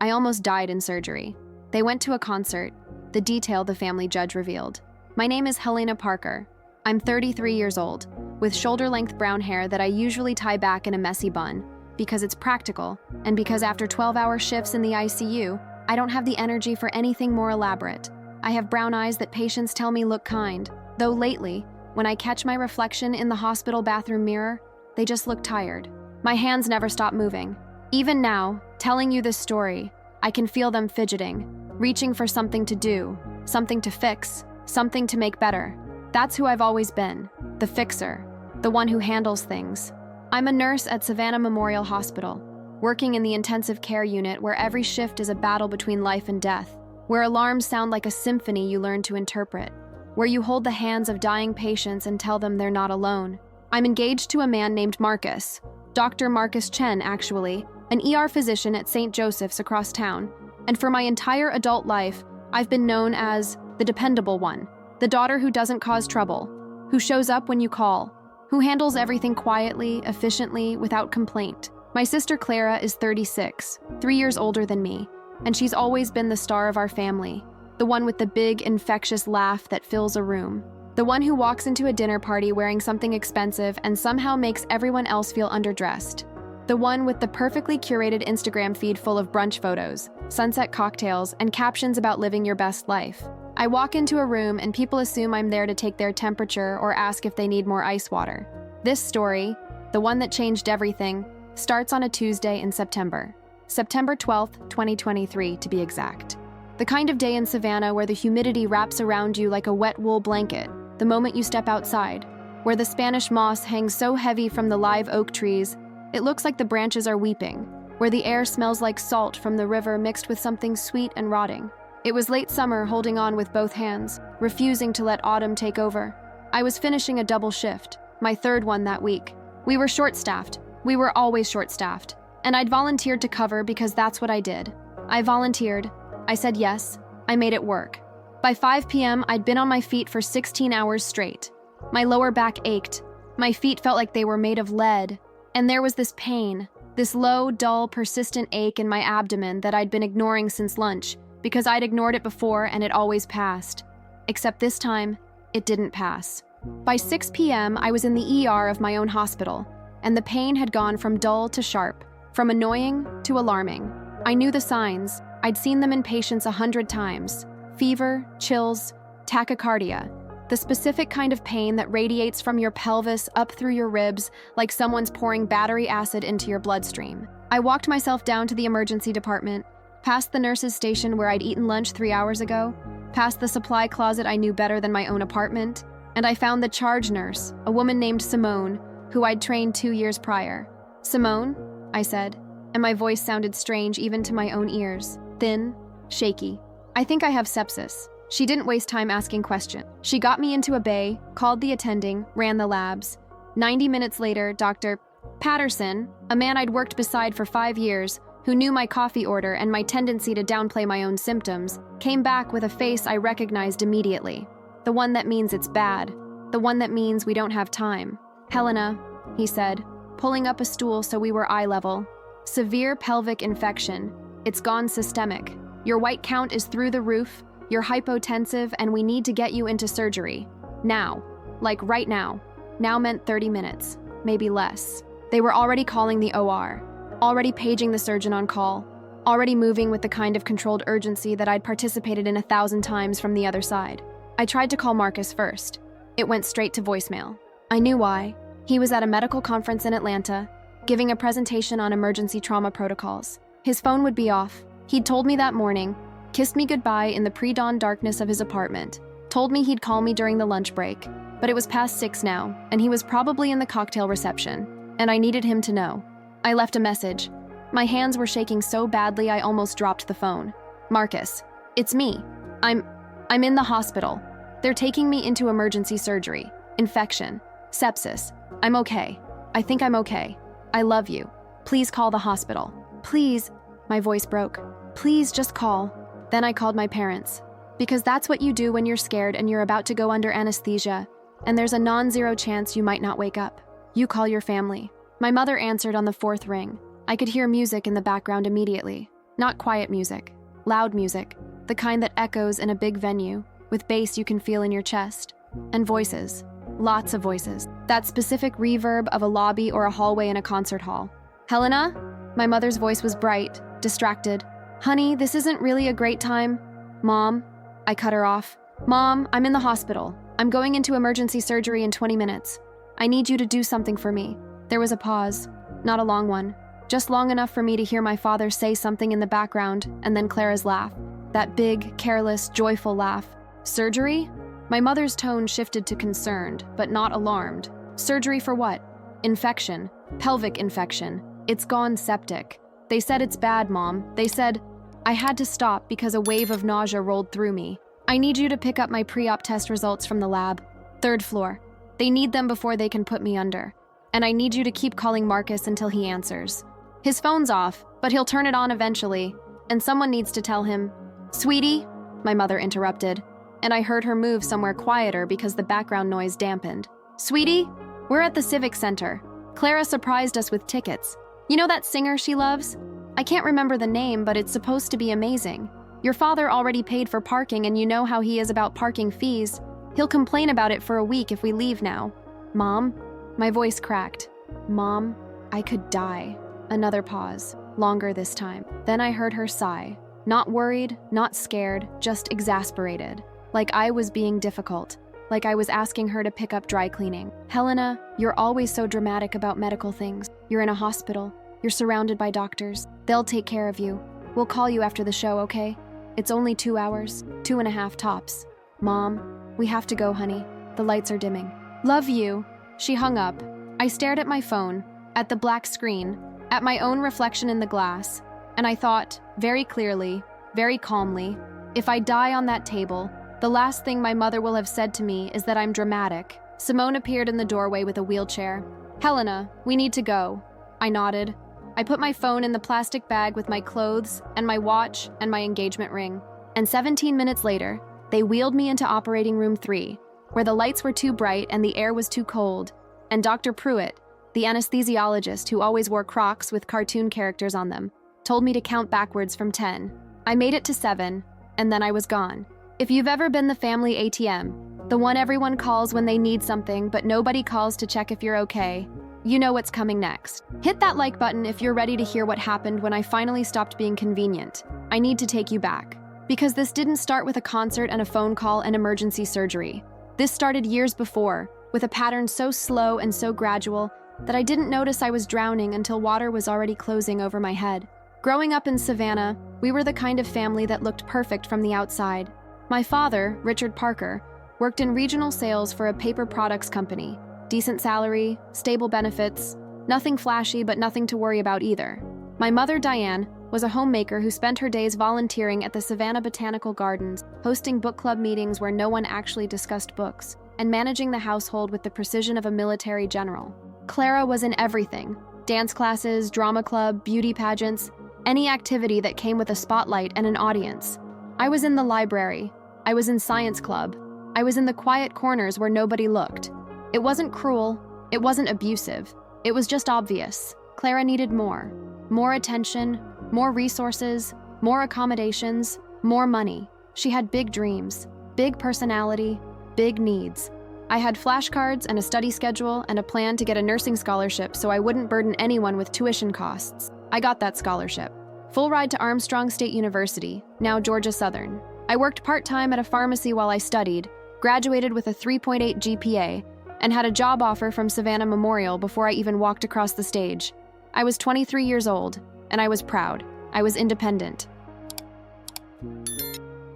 I almost died in surgery. They went to a concert. The detail the family judge revealed. My name is Helena Parker. I'm 33 years old, with shoulder-length brown hair that I usually tie back in a messy bun, because it's practical, and because after 12-hour shifts in the ICU, I don't have the energy for anything more elaborate. I have brown eyes that patients tell me look kind, though lately, when I catch my reflection in the hospital bathroom mirror, they just look tired. My hands never stop moving. Even now, telling you this story, I can feel them fidgeting, reaching for something to do, something to fix, something to make better. That's who I've always been, the fixer, the one who handles things. I'm a nurse at Savannah Memorial Hospital, working in the intensive care unit where every shift is a battle between life and death, where alarms sound like a symphony you learn to interpret, where you hold the hands of dying patients and tell them they're not alone. I'm engaged to a man named Marcus, Dr. Marcus Chen actually, an ER physician at St. Joseph's across town, and for my entire adult life, I've been known as the dependable one, the daughter who doesn't cause trouble, who shows up when you call, who handles everything quietly, efficiently, without complaint. My sister Clara is 36, 3 years older than me, and she's always been the star of our family, the one with the big, infectious laugh that fills a room, the one who walks into a dinner party wearing something expensive and somehow makes everyone else feel underdressed, the one with the perfectly curated Instagram feed full of brunch photos, sunset cocktails, and captions about living your best life. I walk into a room and people assume I'm there to take their temperature or ask if they need more ice water. This story, the one that changed everything, starts on a Tuesday in September 12th, 2023 to be exact. The kind of day in Savannah where the humidity wraps around you like a wet wool blanket the moment you step outside, where the Spanish moss hangs so heavy from the live oak trees, it looks like the branches are weeping, where the air smells like salt from the river mixed with something sweet and rotting. It was late summer, holding on with both hands, refusing to let autumn take over. I was finishing a double shift, my third one that week. We were short-staffed. We were always short-staffed. And I'd volunteered to cover because that's what I did. I volunteered. I said yes. I made it work. By 5 p.m., I'd been on my feet for 16 hours straight. My lower back ached. My feet felt like they were made of lead. And there was this pain, this low, dull, persistent ache in my abdomen that I'd been ignoring since lunch, because I'd ignored it before and it always passed. Except this time, it didn't pass. By 6 p.m., I was in the ER of my own hospital, and the pain had gone from dull to sharp, from annoying to alarming. I knew the signs. I'd seen them in patients 100 times. Fever, chills, tachycardia. The specific kind of pain that radiates from your pelvis up through your ribs like someone's pouring battery acid into your bloodstream. I walked myself down to the emergency department, past the nurse's station where I'd eaten lunch 3 hours ago, past the supply closet I knew better than my own apartment, and I found the charge nurse, a woman named Simone, who I'd trained 2 years prior. "Simone?" I said, and my voice sounded strange even to my own ears, thin, shaky. "I think I have sepsis." She didn't waste time asking questions. She got me into a bay, called the attending, ran the labs. 90 minutes later, Dr. Patterson, a man I'd worked beside for 5 years, who knew my coffee order and my tendency to downplay my own symptoms, came back with a face I recognized immediately. The one that means it's bad. The one that means we don't have time. "Helena," he said, pulling up a stool so we were eye level. "Severe pelvic infection. It's gone systemic. Your white count is through the roof, you're hypotensive, and we need to get you into surgery. Now. Like right now." Now meant 30 minutes, maybe less. They were already calling the OR. Already paging the surgeon on call, already moving with the kind of controlled urgency that I'd participated in 1,000 times from the other side. I tried to call Marcus first. It went straight to voicemail. I knew why. He was at a medical conference in Atlanta, giving a presentation on emergency trauma protocols. His phone would be off. He'd told me that morning, kissed me goodbye in the pre-dawn darkness of his apartment, told me he'd call me during the lunch break, but it was past 6 now, and he was probably in the cocktail reception, and I needed him to know. I left a message. My hands were shaking so badly I almost dropped the phone. "Marcus, it's me. I'm in the hospital. They're taking me into emergency surgery. Infection. Sepsis. I'm okay. I think I'm okay. I love you. Please call the hospital. Please." My voice broke. "Please just call." Then I called my parents. Because that's what you do when you're scared and you're about to go under anesthesia, and there's a non-zero chance you might not wake up. You call your family. My mother answered on the 4th ring. I could hear music in the background immediately. Not quiet music, loud music, the kind that echoes in a big venue, with bass you can feel in your chest. And voices, lots of voices. That specific reverb of a lobby or a hallway in a concert hall. Helena? My mother's voice was bright, distracted. Honey, this isn't really a great time. Mom? I cut her off. Mom, I'm in the hospital. I'm going into emergency surgery in 20 minutes. I need you to do something for me. There was a pause, not a long one, just long enough for me to hear my father say something in the background, and then Clara's laugh. That big, careless, joyful laugh. Surgery? My mother's tone shifted to concerned, but not alarmed. Surgery for what? Infection. Pelvic infection. It's gone septic. They said it's bad, Mom. They said I had to stop because a wave of nausea rolled through me. I need you to pick up my pre-op test results from the lab. 3rd floor. They need them before they can put me under. And I need you to keep calling Marcus until he answers. His phone's off, but he'll turn it on eventually, and someone needs to tell him. Sweetie? My mother interrupted, and I heard her move somewhere quieter because the background noise dampened. Sweetie? We're at the Civic Center. Clara surprised us with tickets. You know that singer she loves? I can't remember the name, but it's supposed to be amazing. Your father already paid for parking, and you know how he is about parking fees. He'll complain about it for a week if we leave now. Mom? My voice cracked. Mom, I could die. Another pause, longer this time. Then I heard her sigh. Not worried, not scared, just exasperated. Like I was being difficult. Like I was asking her to pick up dry cleaning. Helena, you're always so dramatic about medical things. You're in a hospital. You're surrounded by doctors. They'll take care of you. We'll call you after the show, okay? It's only 2 hours, 2.5 tops. Mom, we have to go, honey. The lights are dimming. Love you. She hung up. I stared at my phone, at the black screen, at my own reflection in the glass, and I thought, very clearly, very calmly, if I die on that table, the last thing my mother will have said to me is that I'm dramatic. Simone appeared in the doorway with a wheelchair. Helena, we need to go. I nodded. I put my phone in the plastic bag with my clothes and my watch and my engagement ring. And 17 minutes later, they wheeled me into operating room 3, where the lights were too bright and the air was too cold, and Dr. Pruitt, the anesthesiologist who always wore Crocs with cartoon characters on them, told me to count backwards from 10. I made it to 7, and then I was gone. If you've ever been the family ATM, the one everyone calls when they need something but nobody calls to check if you're okay, you know what's coming next. Hit that like button if you're ready to hear what happened when I finally stopped being convenient. I need to take you back. Because this didn't start with a concert and a phone call and emergency surgery. This started years before, with a pattern so slow and so gradual that I didn't notice I was drowning until water was already closing over my head. Growing up in Savannah, we were the kind of family that looked perfect from the outside. My father, Richard Parker, worked in regional sales for a paper products company. Decent salary, stable benefits, nothing flashy but nothing to worry about either. My mother, Diane, was a homemaker who spent her days volunteering at the Savannah Botanical Gardens, hosting book club meetings where no one actually discussed books, and managing the household with the precision of a military general. Clara was in everything: dance classes, drama club, beauty pageants, any activity that came with a spotlight and an audience. I was in the library. I was in science club. I was in the quiet corners where nobody looked. It wasn't cruel. It wasn't abusive. It was just obvious. Clara needed more. More attention, more resources, more accommodations, more money. She had big dreams, big personality, big needs. I had flashcards and a study schedule and a plan to get a nursing scholarship so I wouldn't burden anyone with tuition costs. I got that scholarship. Full ride to Armstrong State University, now Georgia Southern. I worked part-time at a pharmacy while I studied, graduated with a 3.8 GPA, and had a job offer from Savannah Memorial before I even walked across the stage. I was 23 years old, and I was proud. I was independent.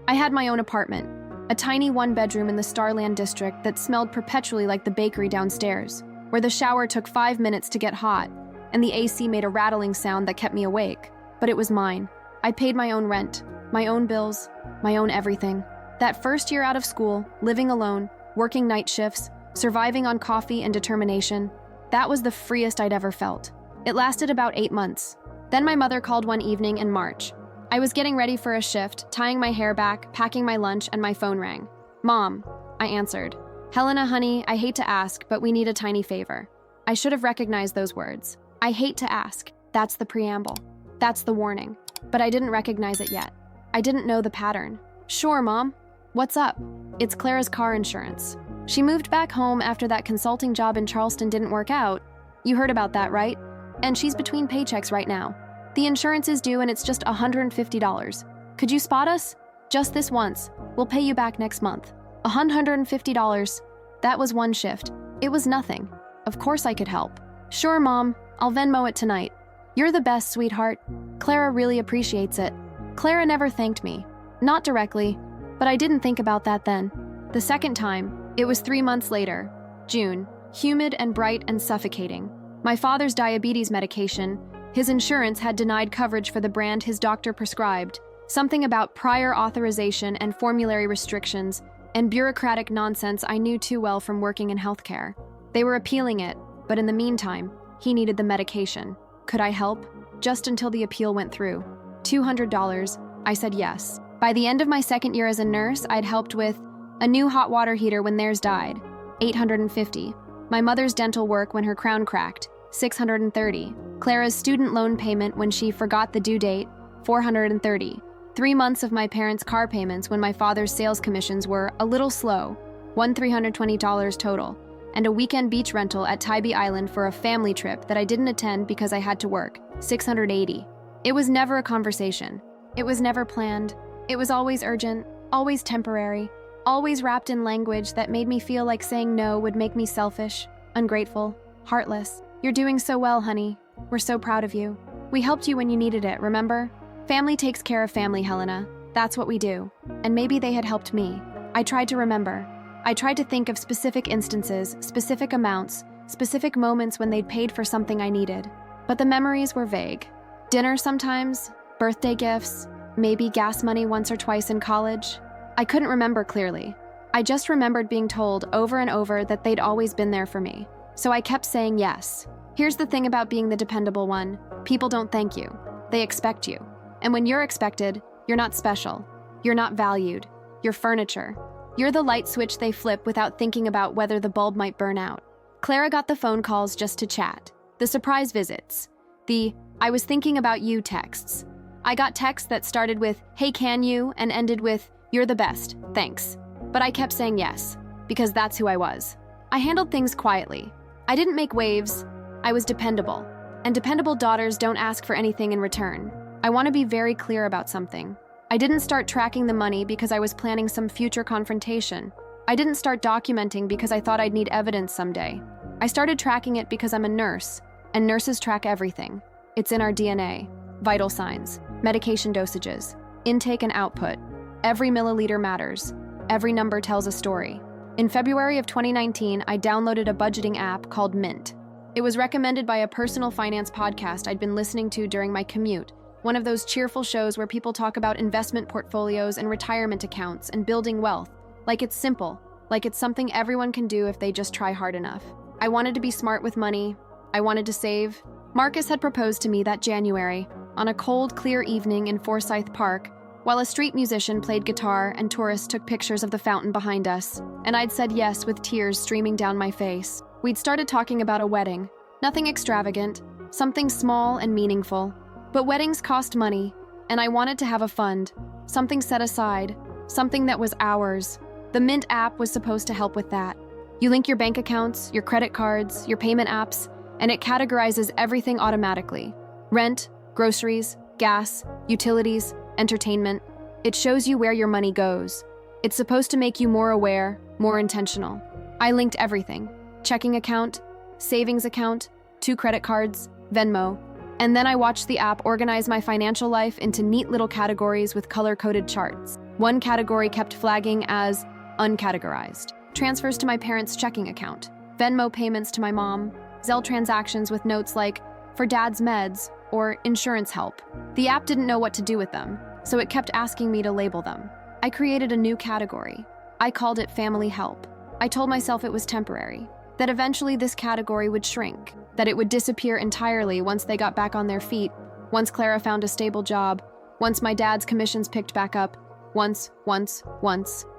I had my own apartment, a tiny one-bedroom in the Starland district that smelled perpetually like the bakery downstairs, where the shower took 5 minutes to get hot, and the AC made a rattling sound that kept me awake. But it was mine. I paid my own rent, my own bills, my own everything. That first year out of school, living alone, working night shifts, surviving on coffee and determination, that was the freest I'd ever felt. It lasted about 8 months. Then my mother called one evening in March. I was getting ready for a shift, tying my hair back, packing my lunch, and my phone rang. Mom, I answered. Helena, honey, I hate to ask, but we need a tiny favor. I should have recognized those words. I hate to ask. That's the preamble. That's the warning. But I didn't recognize it yet. I didn't know the pattern. Sure, Mom. What's up? It's Clara's car insurance. She moved back home after that consulting job in Charleston didn't work out. You heard about that, right? And she's between paychecks right now. The insurance is due and it's just $150. Could you spot us? Just this once. We'll pay you back next month. $150. That was one shift. It was nothing. Of course I could help. Sure, Mom. I'll Venmo it tonight. You're the best, sweetheart. Clara really appreciates it. Clara never thanked me. Not directly, but I didn't think about that then. The second time, it was 3 months later, June, humid and bright and suffocating. My father's diabetes medication, his insurance had denied coverage for the brand his doctor prescribed, something about prior authorization and formulary restrictions, and bureaucratic nonsense I knew too well from working in healthcare. They were appealing it, but in the meantime, he needed the medication. Could I help? Just until the appeal went through. $200, I said yes. By the end of my second year as a nurse, I'd helped with a new hot water heater when theirs died, $850. My mother's dental work when her crown cracked, $630. Clara's student loan payment when she forgot the due date, $430. 3 months of my parents' car payments when my father's sales commissions were a little slow, $320 total, and a weekend beach rental at Tybee Island for a family trip that I didn't attend because I had to work, $680. It was never a conversation. It was never planned. It was always urgent, always temporary, always wrapped in language that made me feel like saying no would make me selfish, ungrateful, heartless. You're doing so well, honey. We're so proud of you. We helped you when you needed it, remember? Family takes care of family, Helena. That's what we do. And maybe they had helped me. I tried to remember. I tried to think of specific instances, specific amounts, specific moments when they'd paid for something I needed. But the memories were vague. Dinner sometimes, birthday gifts, maybe gas money once or twice in college. I couldn't remember clearly. I just remembered being told over and over that they'd always been there for me. So I kept saying yes. Here's the thing about being the dependable one. People don't thank you. They expect you. And when you're expected, you're not special. You're not valued. You're furniture. You're the light switch they flip without thinking about whether the bulb might burn out. Clara got the phone calls just to chat. The surprise visits. The "I was thinking about you" texts. I got texts that started with "Hey, can you?" and ended with "You're the best, thanks." But I kept saying yes, because that's who I was. I handled things quietly. I didn't make waves. I was dependable. And dependable daughters don't ask for anything in return. I want to be very clear about something. I didn't start tracking the money because I was planning some future confrontation. I didn't start documenting because I thought I'd need evidence someday. I started tracking it because I'm a nurse, and nurses track everything. It's in our DNA. Vital signs, medication dosages, intake and output. Every milliliter matters. Every number tells a story. In February of 2019, I downloaded a budgeting app called Mint. It was recommended by a personal finance podcast I'd been listening to during my commute, one of those cheerful shows where people talk about investment portfolios and retirement accounts and building wealth, like it's simple, like it's something everyone can do if they just try hard enough. I wanted to be smart with money. I wanted to save. Marcus had proposed to me that January, on a cold, clear evening in Forsyth Park, while a street musician played guitar and tourists took pictures of the fountain behind us, and I'd said yes with tears streaming down my face. We'd started talking about a wedding. Nothing extravagant, something small and meaningful. But weddings cost money, and I wanted to have a fund, something set aside, something that was ours. The Mint app was supposed to help with that. You link your bank accounts, your credit cards, your payment apps, and it categorizes everything automatically. Rent, groceries, gas, utilities, entertainment. It shows you where your money goes. It's supposed to make you more aware, more intentional. I linked everything. Checking account, savings account, 2 credit cards, Venmo. And then I watched the app organize my financial life into neat little categories with color-coded charts. One category kept flagging as uncategorized. Transfers to my parents' checking account, Venmo payments to my mom, Zelle transactions with notes like, for dad's meds, or insurance help. The app didn't know what to do with them, so it kept asking me to label them. I created a new category. I called it family help. I told myself it was temporary, that eventually this category would shrink, that it would disappear entirely once they got back on their feet, once Clara found a stable job, once my dad's commissions picked back up, once.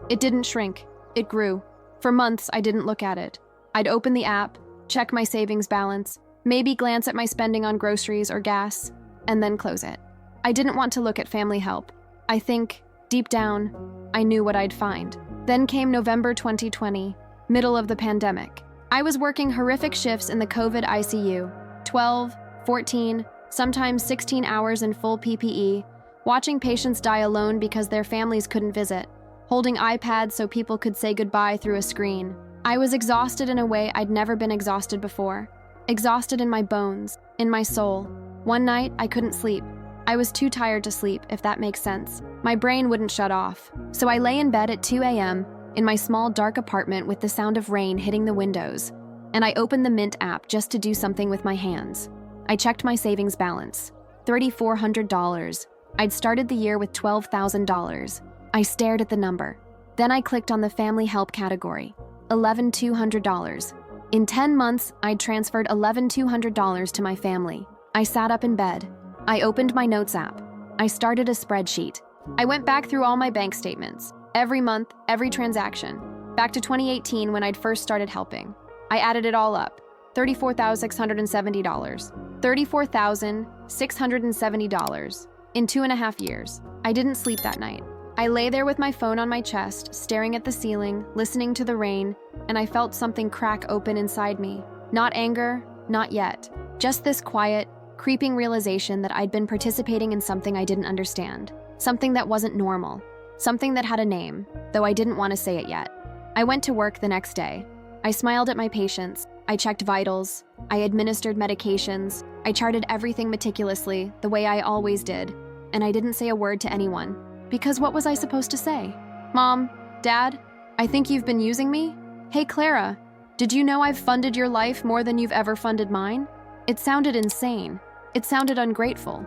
It didn't shrink. It grew. For months, I didn't look at it. I'd open the app, check my savings balance, maybe glance at my spending on groceries or gas, and then close it. I didn't want to look at family help. I think, deep down, I knew what I'd find. Then came November 2020, middle of the pandemic. I was working horrific shifts in the COVID ICU, 12, 14, sometimes 16 hours in full PPE, watching patients die alone because their families couldn't visit, holding iPads so people could say goodbye through a screen. I was exhausted in a way I'd never been exhausted before. Exhausted in my bones, in my soul. One night, I couldn't sleep. I was too tired to sleep, if that makes sense. My brain wouldn't shut off. So I lay in bed at 2 a.m. in my small, dark apartment with the sound of rain hitting the windows, and I opened the Mint app just to do something with my hands. I checked my savings balance. $3,400. I'd started the year with $12,000. I stared at the number. Then I clicked on the family help category. $11,200. In 10 months, I'd transferred $11,200 to my family. I sat up in bed. I opened my notes app. I started a spreadsheet. I went back through all my bank statements. Every month, every transaction. Back to 2018 when I'd first started helping. I added it all up. $34,670. $34,670 in 2.5 years. I didn't sleep that night. I lay there with my phone on my chest, staring at the ceiling, listening to the rain, and I felt something crack open inside me. Not anger, not yet. Just this quiet, creeping realization that I'd been participating in something I didn't understand. Something that wasn't normal. Something that had a name, though I didn't want to say it yet. I went to work the next day. I smiled at my patients. I checked vitals. I administered medications. I charted everything meticulously, the way I always did. And I didn't say a word to anyone. Because what was I supposed to say? Mom, Dad, I think you've been using me? Hey, Clara, did you know I've funded your life more than you've ever funded mine? It sounded insane. It sounded ungrateful.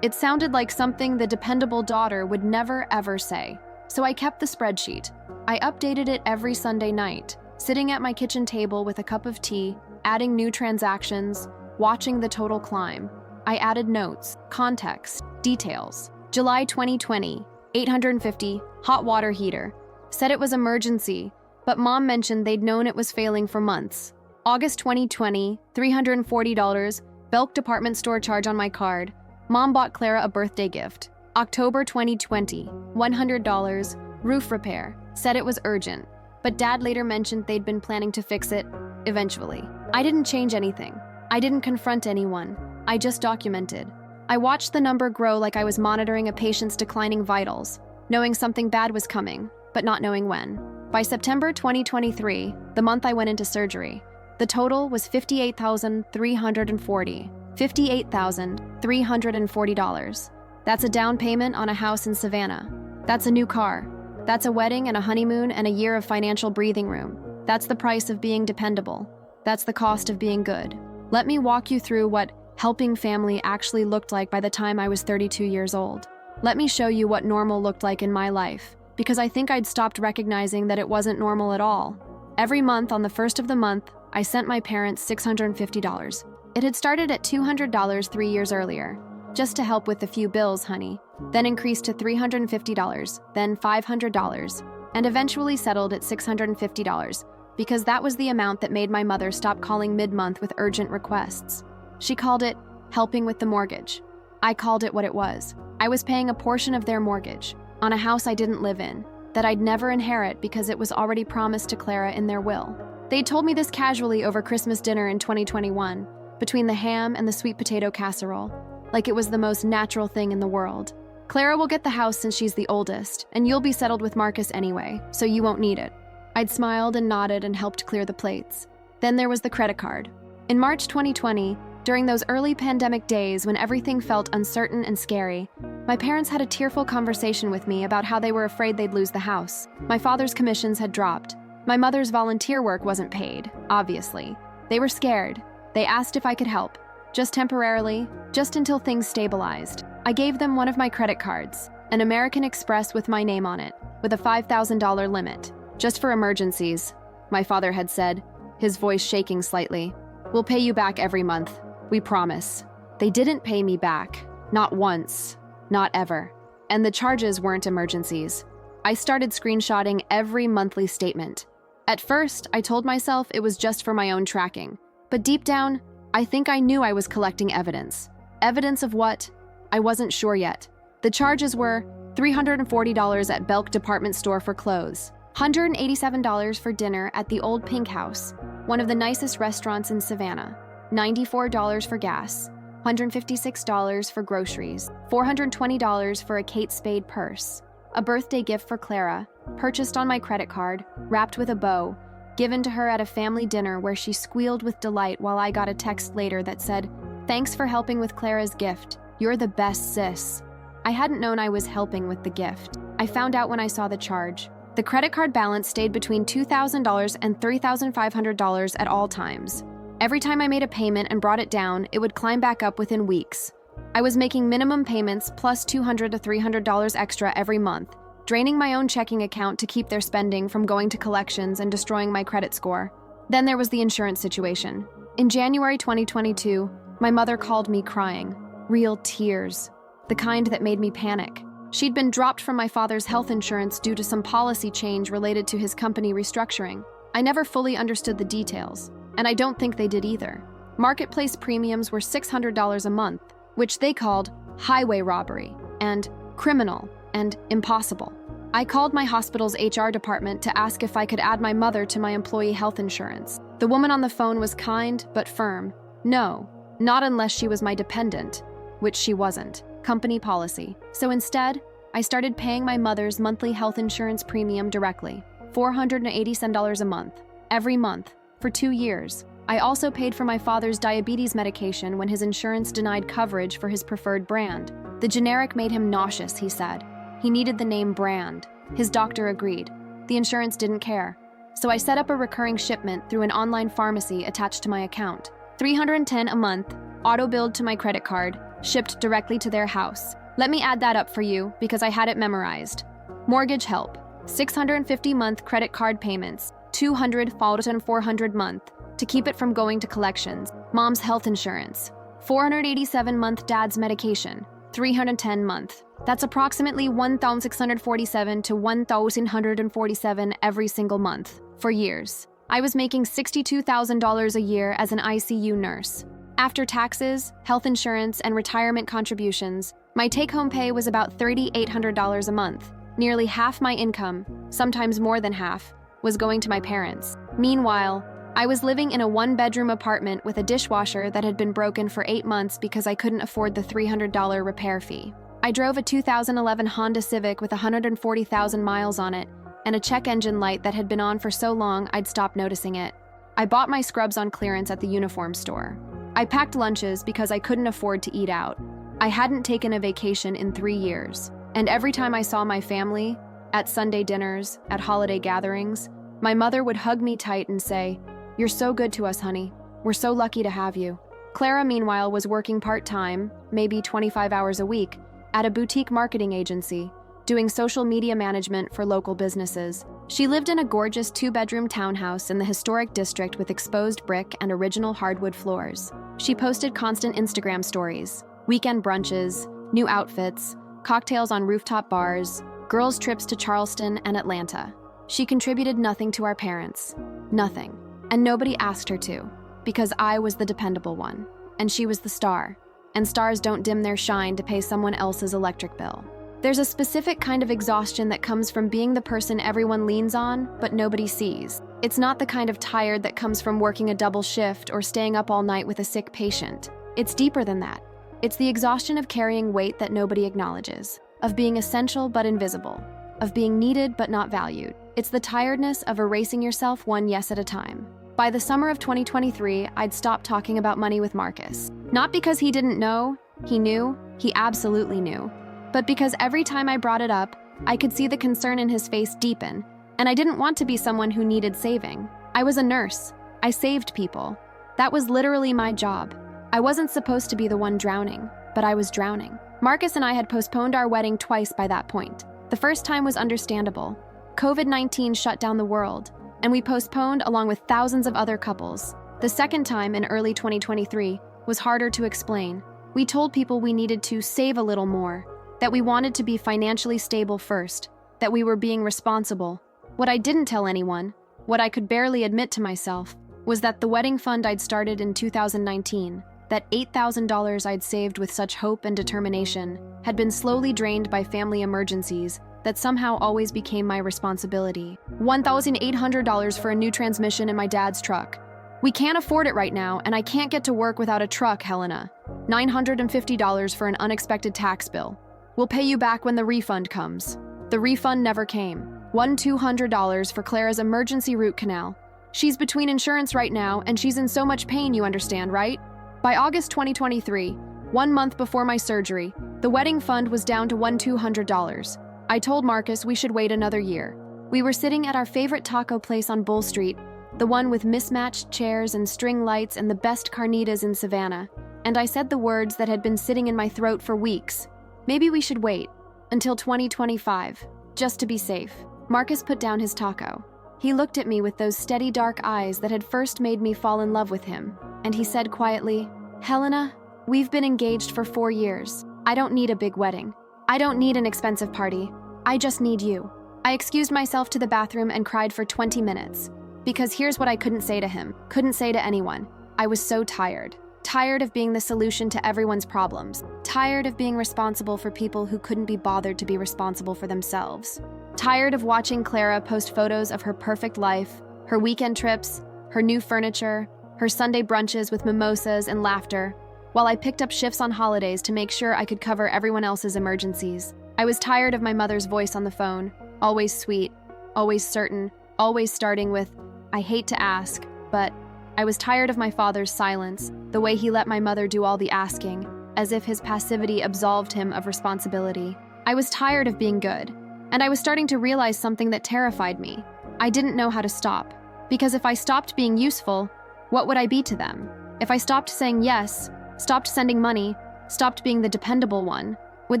It sounded like something the dependable daughter would never, ever say. So I kept the spreadsheet. I updated it every Sunday night, sitting at my kitchen table with a cup of tea, adding new transactions, watching the total climb. I added notes, context, details. July 2020, 850, hot water heater. Said it was emergency, but Mom mentioned they'd known it was failing for months. August 2020, $340, Belk department store charge on my card. Mom bought Clara a birthday gift. October 2020, $100, roof repair. Said it was urgent, but Dad later mentioned they'd been planning to fix it, eventually. I didn't change anything. I didn't confront anyone. I just documented. I watched the number grow like I was monitoring a patient's declining vitals, knowing something bad was coming, but not knowing when. By September 2023, the month I went into surgery, the total was $58,340. $58,340. That's a down payment on a house in Savannah. That's a new car. That's a wedding and a honeymoon and a year of financial breathing room. That's the price of being dependable. That's the cost of being good. Let me walk you through what helping family actually looked like by the time I was 32 years old. Let me show you what normal looked like in my life, because I think I'd stopped recognizing that it wasn't normal at all. Every month on the first of the month, I sent my parents $650. It had started at $200 3 years earlier, just to help with a few bills, honey, then increased to $350, then $500, and eventually settled at $650, because that was the amount that made my mother stop calling mid-month with urgent requests. She called it helping with the mortgage. I called it what it was. I was paying a portion of their mortgage on a house I didn't live in, that I'd never inherit because it was already promised to Clara in their will. They told me this casually over Christmas dinner in 2021, between the ham and the sweet potato casserole, like it was the most natural thing in the world. Clara will get the house since she's the oldest, and you'll be settled with Marcus anyway, so you won't need it. I'd smiled and nodded and helped clear the plates. Then there was the credit card. In March 2020, during those early pandemic days when everything felt uncertain and scary, my parents had a tearful conversation with me about how they were afraid they'd lose the house. My father's commissions had dropped. My mother's volunteer work wasn't paid, obviously. They were scared. They asked if I could help, just temporarily, just until things stabilized. I gave them one of my credit cards, an American Express with my name on it, with a $5,000 limit, just for emergencies, my father had said, his voice shaking slightly. We'll pay you back every month. We promise. They didn't pay me back. Not once. Not ever. And the charges weren't emergencies. I started screenshotting every monthly statement. At first, I told myself it was just for my own tracking. But deep down, I think I knew I was collecting evidence. Evidence of what? I wasn't sure yet. The charges were $340 at Belk department store for clothes, $187 for dinner at the Old Pink House, one of the nicest restaurants in Savannah, $94 for gas, $156 for groceries, $420 for a Kate Spade purse, a birthday gift for Clara, purchased on my credit card, wrapped with a bow, given to her at a family dinner where she squealed with delight while I got a text later that said, "Thanks for helping with Clara's gift. You're the best, sis." I hadn't known I was helping with the gift. I found out when I saw the charge. The credit card balance stayed between $2,000 and $3,500 at all times. Every time I made a payment and brought it down, it would climb back up within weeks. I was making minimum payments plus $200 to $300 extra every month, draining my own checking account to keep their spending from going to collections and destroying my credit score. Then there was the insurance situation. In January 2022, my mother called me crying. Real tears. The kind that made me panic. She'd been dropped from my father's health insurance due to some policy change related to his company restructuring. I never fully understood the details, and I don't think they did either. Marketplace premiums were $600 a month, which they called highway robbery, and criminal, and impossible. I called my hospital's HR department to ask if I could add my mother to my employee health insurance. The woman on the phone was kind but firm. No, not unless she was my dependent, which she wasn't. Company policy. So instead, I started paying my mother's monthly health insurance premium directly, $487 a month, every month, for 2 years. I also paid for my father's diabetes medication when his insurance denied coverage for his preferred brand. The generic made him nauseous, he said. He needed the name brand. His doctor agreed. The insurance didn't care. So I set up a recurring shipment through an online pharmacy attached to my account. $310 a month, auto-billed to my credit card, shipped directly to their house. Let me add that up for you because I had it memorized. Mortgage help, $650 month credit card payments, $200 month to keep it from going to collections. Mom's health insurance, $487 month dad's medication, $310 month. That's approximately $1,647 to $1,147 every single month for years. I was making $62,000 a year as an ICU nurse. After taxes, health insurance, and retirement contributions, my take-home pay was about $3,800 a month. Nearly half my income, sometimes more than half, was going to my parents. Meanwhile, I was living in a one-bedroom apartment with a dishwasher that had been broken for 8 months because I couldn't afford the $300 repair fee. I drove a 2011 Honda Civic with 140,000 miles on it, and a check engine light that had been on for so long I'd stopped noticing it. I bought my scrubs on clearance at the uniform store. I packed lunches because I couldn't afford to eat out. I hadn't taken a vacation in 3 years, and every time I saw my family, at Sunday dinners, at holiday gatherings, my mother would hug me tight and say, "You're so good to us, honey. We're so lucky to have you." Clara, meanwhile, was working part-time, maybe 25 hours a week, at a boutique marketing agency, doing social media management for local businesses. She lived in a gorgeous 2-bedroom townhouse in the historic district with exposed brick and original hardwood floors. She posted constant Instagram stories, weekend brunches, new outfits, cocktails on rooftop bars, girls' trips to Charleston and Atlanta. She contributed nothing to our parents. Nothing. And nobody asked her to, because I was the dependable one, and she was the star. And stars don't dim their shine to pay someone else's electric bill. There's a specific kind of exhaustion that comes from being the person everyone leans on, but nobody sees. It's not the kind of tired that comes from working a double shift or staying up all night with a sick patient. It's deeper than that. It's the exhaustion of carrying weight that nobody acknowledges, of being essential but invisible, of being needed but not valued. It's the tiredness of erasing yourself one yes at a time. By the summer of 2023, I'd stopped talking about money with Marcus. Not because he didn't know, he knew, he absolutely knew. But because every time I brought it up, I could see the concern in his face deepen, and I didn't want to be someone who needed saving. I was a nurse. I saved people. That was literally my job. I wasn't supposed to be the one drowning, but I was drowning. Marcus and I had postponed our wedding twice by that point. The first time was understandable. COVID-19 shut down the world, and we postponed along with thousands of other couples. The second time, in early 2023, was harder to explain. We told people we needed to save a little more, that we wanted to be financially stable first, that we were being responsible. What I didn't tell anyone, what I could barely admit to myself, was that the wedding fund I'd started in 2019, That $8,000 I'd saved with such hope and determination had been slowly drained by family emergencies that somehow always became my responsibility. $1,800 for a new transmission in my dad's truck. We can't afford it right now, and I can't get to work without a truck, Helena. $950 for an unexpected tax bill. We'll pay you back when the refund comes. The refund never came. $200 for Clara's emergency root canal. She's between insurance right now, and she's in so much pain, you understand, right? By August 2023, 1 month before my surgery, the wedding fund was down to $200. I told Marcus we should wait another year. We were sitting at our favorite taco place on Bull Street, the one with mismatched chairs and string lights and the best carnitas in Savannah, and I said the words that had been sitting in my throat for weeks. Maybe we should wait until 2025, just to be safe. Marcus put down his taco. He looked at me with those steady dark eyes that had first made me fall in love with him, and he said quietly, "Helena, we've been engaged for 4 years. I don't need a big wedding. I don't need an expensive party. I just need you." I excused myself to the bathroom and cried for 20 minutes. Because here's what I couldn't say to him, couldn't say to anyone. I was so tired. Tired of being the solution to everyone's problems. Tired of being responsible for people who couldn't be bothered to be responsible for themselves. Tired of watching Clara post photos of her perfect life, her weekend trips, her new furniture, her Sunday brunches with mimosas and laughter, while I picked up shifts on holidays to make sure I could cover everyone else's emergencies. I was tired of my mother's voice on the phone, always sweet, always certain, always starting with, "I hate to ask," but I was tired of my father's silence, the way he let my mother do all the asking, as if his passivity absolved him of responsibility. I was tired of being good, and I was starting to realize something that terrified me. I didn't know how to stop, because if I stopped being useful, what would I be to them? If I stopped saying yes, stopped sending money, stopped being the dependable one, would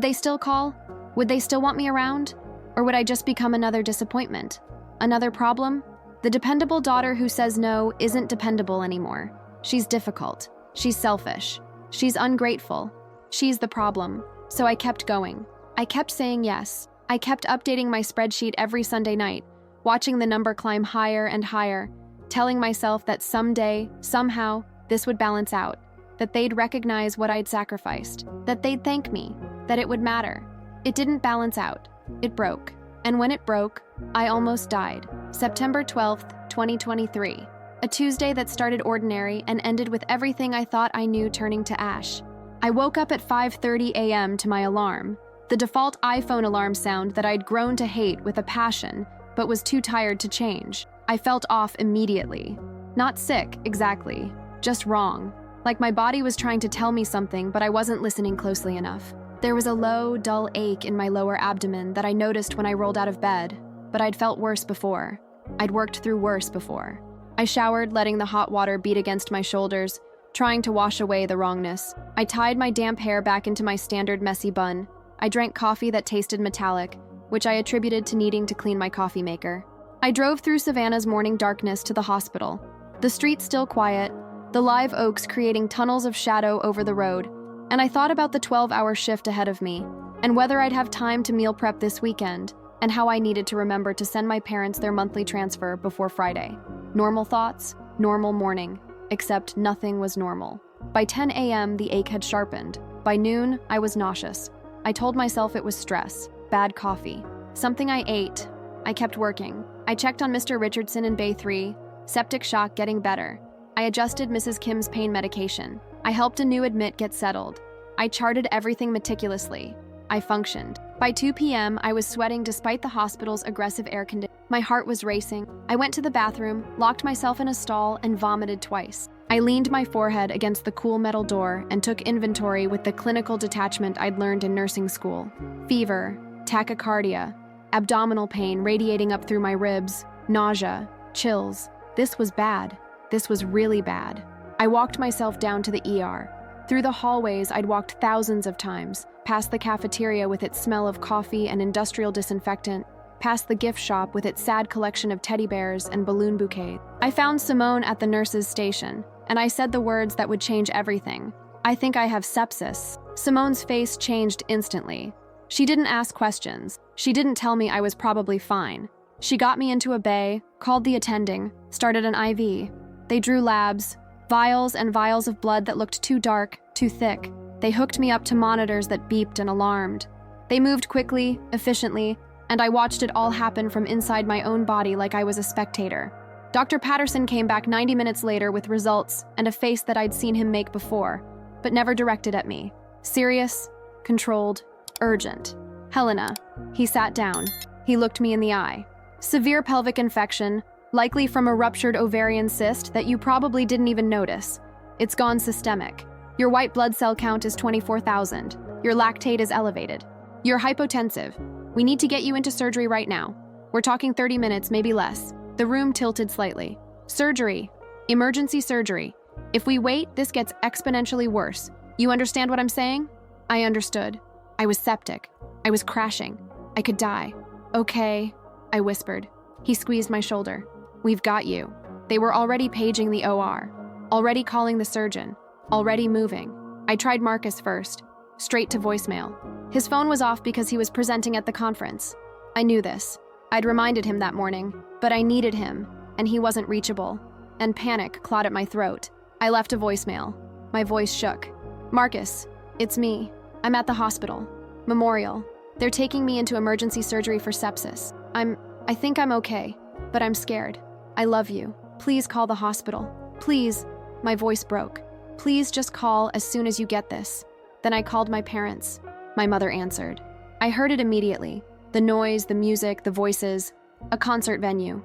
they still call? Would they still want me around? Or would I just become another disappointment? Another problem? The dependable daughter who says no isn't dependable anymore. She's difficult. She's selfish. She's ungrateful. She's the problem. So I kept going. I kept saying yes. I kept updating my spreadsheet every Sunday night, watching the number climb higher and higher, telling myself that someday, somehow, this would balance out, that they'd recognize what I'd sacrificed, that they'd thank me, that it would matter. It didn't balance out. It broke. And when it broke, I almost died. September 12th, 2023. A Tuesday that started ordinary and ended with everything I thought I knew turning to ash. I woke up at 5:30 a.m. to my alarm, the default iPhone alarm sound that I'd grown to hate with a passion, but was too tired to change. I felt off immediately. Not sick, exactly, just wrong. Like my body was trying to tell me something, but I wasn't listening closely enough. There was a low, dull ache in my lower abdomen that I noticed when I rolled out of bed, but I'd felt worse before. I'd worked through worse before. I showered, letting the hot water beat against my shoulders, trying to wash away the wrongness. I tied my damp hair back into my standard messy bun. I drank coffee that tasted metallic, which I attributed to needing to clean my coffee maker. I drove through Savannah's morning darkness to the hospital. The streets still quiet, the live oaks creating tunnels of shadow over the road, and I thought about the 12-hour shift ahead of me, and whether I'd have time to meal prep this weekend, and how I needed to remember to send my parents their monthly transfer before Friday. Normal thoughts, normal morning, except nothing was normal. By 10 a.m., the ache had sharpened. By noon, I was nauseous. I told myself it was stress, bad coffee, something I ate. I kept working. I checked on Mr. Richardson in Bay 3, septic shock getting better. I adjusted Mrs. Kim's pain medication. I helped a new admit get settled. I charted everything meticulously. I functioned. By 2 p.m., I was sweating despite the hospital's aggressive air conditioning. My heart was racing. I went to the bathroom, locked myself in a stall, and vomited twice. I leaned my forehead against the cool metal door and took inventory with the clinical detachment I'd learned in nursing school. Fever, tachycardia, abdominal pain radiating up through my ribs, nausea, chills. This was bad. This was really bad. I walked myself down to the ER. Through the hallways I'd walked thousands of times, past the cafeteria with its smell of coffee and industrial disinfectant, past the gift shop with its sad collection of teddy bears and balloon bouquets. I found Simone at the nurse's station, and I said the words that would change everything. "I think I have sepsis." Simone's face changed instantly. She didn't ask questions. She didn't tell me I was probably fine. She got me into a bay, called the attending, started an IV. They drew labs, Vials and vials of blood that looked too dark, too thick. They hooked me up to monitors that beeped and alarmed. They moved quickly, efficiently, and I watched it all happen from inside my own body like I was a spectator. Dr. Patterson came back 90 minutes later with results and a face that I'd seen him make before, but never directed at me. Serious, controlled, urgent. Helena. He sat down. He looked me in the eye. Severe pelvic infection, likely from a ruptured ovarian cyst that you probably didn't even notice. It's gone systemic. Your white blood cell count is 24,000. Your lactate is elevated. You're hypotensive. We need to get you into surgery right now. We're talking 30 minutes, maybe less. The room tilted slightly. Surgery. Emergency surgery. If we wait, this gets exponentially worse. You understand what I'm saying? I understood. I was septic. I was crashing. I could die. Okay, I whispered. He squeezed my shoulder. We've got you. They were already paging the OR, already calling the surgeon, already moving. I tried Marcus first, straight to voicemail. His phone was off because he was presenting at the conference. I knew this. I'd reminded him that morning, but I needed him, and he wasn't reachable. And panic clawed at my throat. I left a voicemail. My voice shook. Marcus, it's me. I'm at the hospital. Memorial. They're taking me into emergency surgery for sepsis. I think I'm okay, but I'm scared. I love you. Please call the hospital. Please. My voice broke. Please just call as soon as you get this. Then I called my parents. My mother answered. I heard it immediately. The noise, the music, the voices. A concert venue.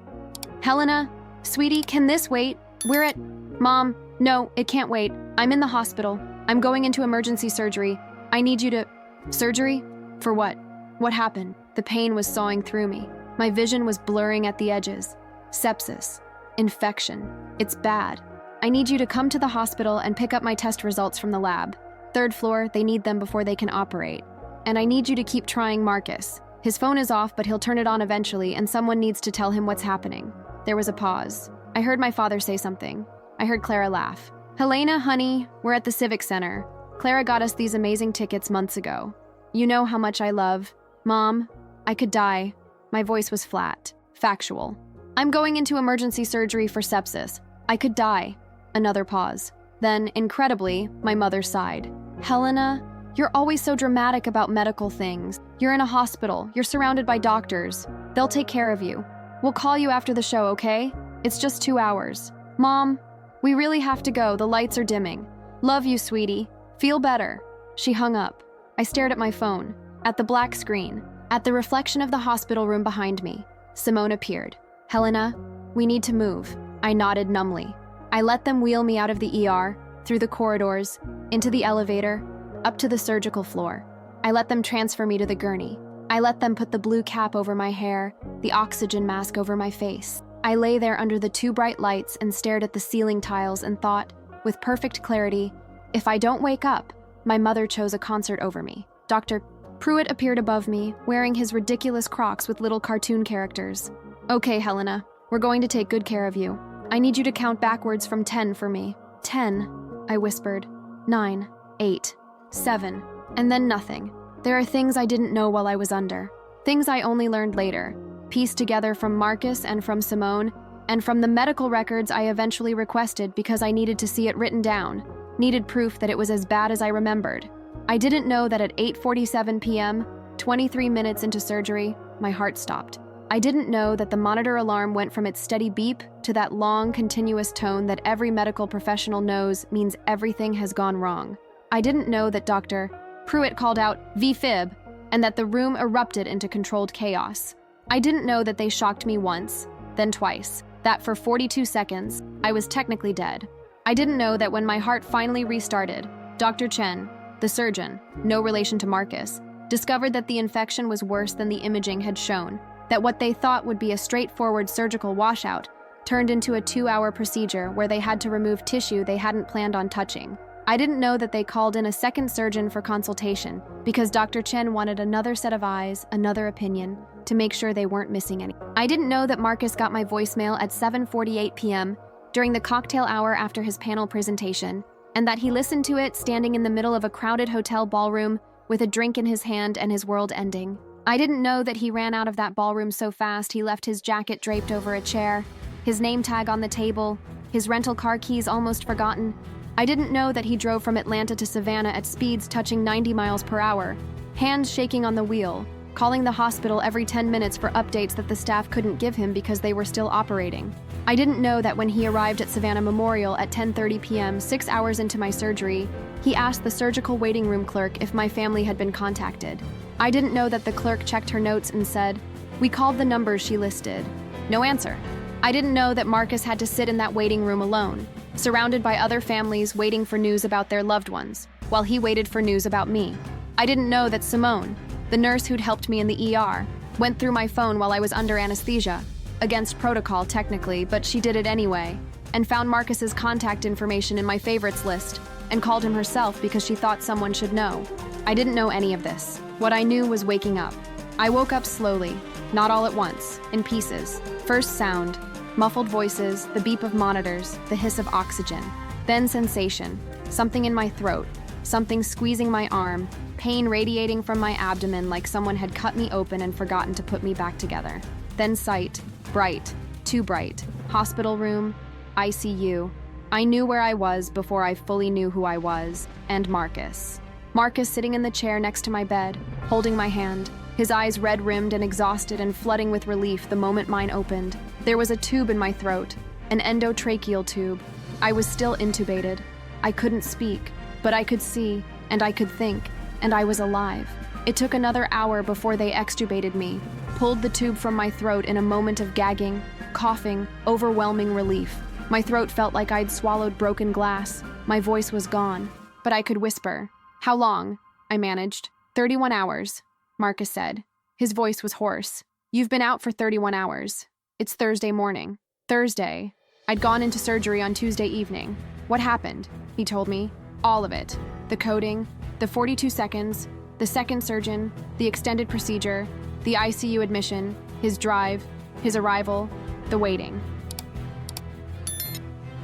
Helena, sweetie, can this wait? We're at... Mom, no, it can't wait. I'm in the hospital. I'm going into emergency surgery. I need you to... Surgery? For what? What happened? The pain was sawing through me. My vision was blurring at the edges. Sepsis. Infection. It's bad. I need you to come to the hospital and pick up my test results from the lab. 3rd floor, they need them before they can operate. And I need you to keep trying Marcus. His phone is off, but he'll turn it on eventually, and someone needs to tell him what's happening. There was a pause. I heard my father say something. I heard Clara laugh. Helena, honey, we're at the Civic Center. Clara got us these amazing tickets months ago. You know how much I love. Mom, I could die. My voice was flat, factual. I'm going into emergency surgery for sepsis. I could die. Another pause. Then, incredibly, my mother sighed. Helena, you're always so dramatic about medical things. You're in a hospital. You're surrounded by doctors. They'll take care of you. We'll call you after the show, okay? It's just 2 hours. Mom, we really have to go. The lights are dimming. Love you, sweetie. Feel better. She hung up. I stared at my phone, at the black screen, at the reflection of the hospital room behind me. Simone appeared. Helena, we need to move. I nodded numbly. I let them wheel me out of the ER, through the corridors, into the elevator, up to the surgical floor. I let them transfer me to the gurney. I let them put the blue cap over my hair, the oxygen mask over my face. I lay there under the 2 bright lights and stared at the ceiling tiles and thought, with perfect clarity, if I don't wake up, my mother chose a concert over me. Dr. Pruitt appeared above me, wearing his ridiculous Crocs with little cartoon characters. Okay, Helena, we're going to take good care of you. I need you to count backwards from 10 for me. 10, I whispered. 9, 8, 7, and then nothing. There are things I didn't know while I was under. Things I only learned later, pieced together from Marcus and from Simone, and from the medical records I eventually requested because I needed to see it written down, needed proof that it was as bad as I remembered. I didn't know that at 8:47 p.m., 23 minutes into surgery, my heart stopped. I didn't know that the monitor alarm went from its steady beep to that long, continuous tone that every medical professional knows means everything has gone wrong. I didn't know that Dr. Pruitt called out, "V-fib," and that the room erupted into controlled chaos. I didn't know that they shocked me once, then twice, that for 42 seconds, I was technically dead. I didn't know that when my heart finally restarted, Dr. Chen, the surgeon, no relation to Marcus, discovered that the infection was worse than the imaging had shown, that what they thought would be a straightforward surgical washout turned into a 2-hour procedure where they had to remove tissue they hadn't planned on touching. I didn't know that they called in a second surgeon for consultation because Dr. Chen wanted another set of eyes, another opinion, to make sure they weren't missing any. I didn't know that Marcus got my voicemail at 7:48 p.m. during the cocktail hour after his panel presentation, and that he listened to it standing in the middle of a crowded hotel ballroom with a drink in his hand and his world ending. I didn't know that he ran out of that ballroom so fast he left his jacket draped over a chair, his name tag on the table, his rental car keys almost forgotten. I didn't know that he drove from Atlanta to Savannah at speeds touching 90 miles per hour, hands shaking on the wheel, calling the hospital every 10 minutes for updates that the staff couldn't give him because they were still operating. I didn't know that when he arrived at Savannah Memorial at 10:30 p.m., 6 hours into my surgery, he asked the surgical waiting room clerk if my family had been contacted. I didn't know that the clerk checked her notes and said, "We called the numbers she listed." No answer. I didn't know that Marcus had to sit in that waiting room alone, surrounded by other families waiting for news about their loved ones, while he waited for news about me. I didn't know that Simone, the nurse who'd helped me in the ER, went through my phone while I was under anesthesia, against protocol technically, but she did it anyway, and found Marcus's contact information in my favorites list, and called him herself because she thought someone should know. I didn't know any of this. What I knew was waking up. I woke up slowly, not all at once, in pieces. First sound, muffled voices, the beep of monitors, the hiss of oxygen. Then sensation, something in my throat, something squeezing my arm, pain radiating from my abdomen like someone had cut me open and forgotten to put me back together. Then sight, bright, too bright, hospital room, ICU. I knew where I was before I fully knew who I was, and Marcus. Marcus sitting in the chair next to my bed, holding my hand, his eyes red-rimmed and exhausted and flooding with relief the moment mine opened. There was a tube in my throat, an endotracheal tube. I was still intubated. I couldn't speak, but I could see, and I could think, and I was alive. It took another hour before they extubated me, pulled the tube from my throat in a moment of gagging, coughing, overwhelming relief. My throat felt like I'd swallowed broken glass. My voice was gone, but I could whisper. "How long?" I managed. 31 hours, Marcus said. His voice was hoarse. "You've been out for 31 hours. It's Thursday morning." Thursday. I'd gone into surgery on Tuesday evening. What happened? He told me. All of it. The coding, the 42 seconds, the second surgeon, the extended procedure, the ICU admission, his drive, his arrival, the waiting.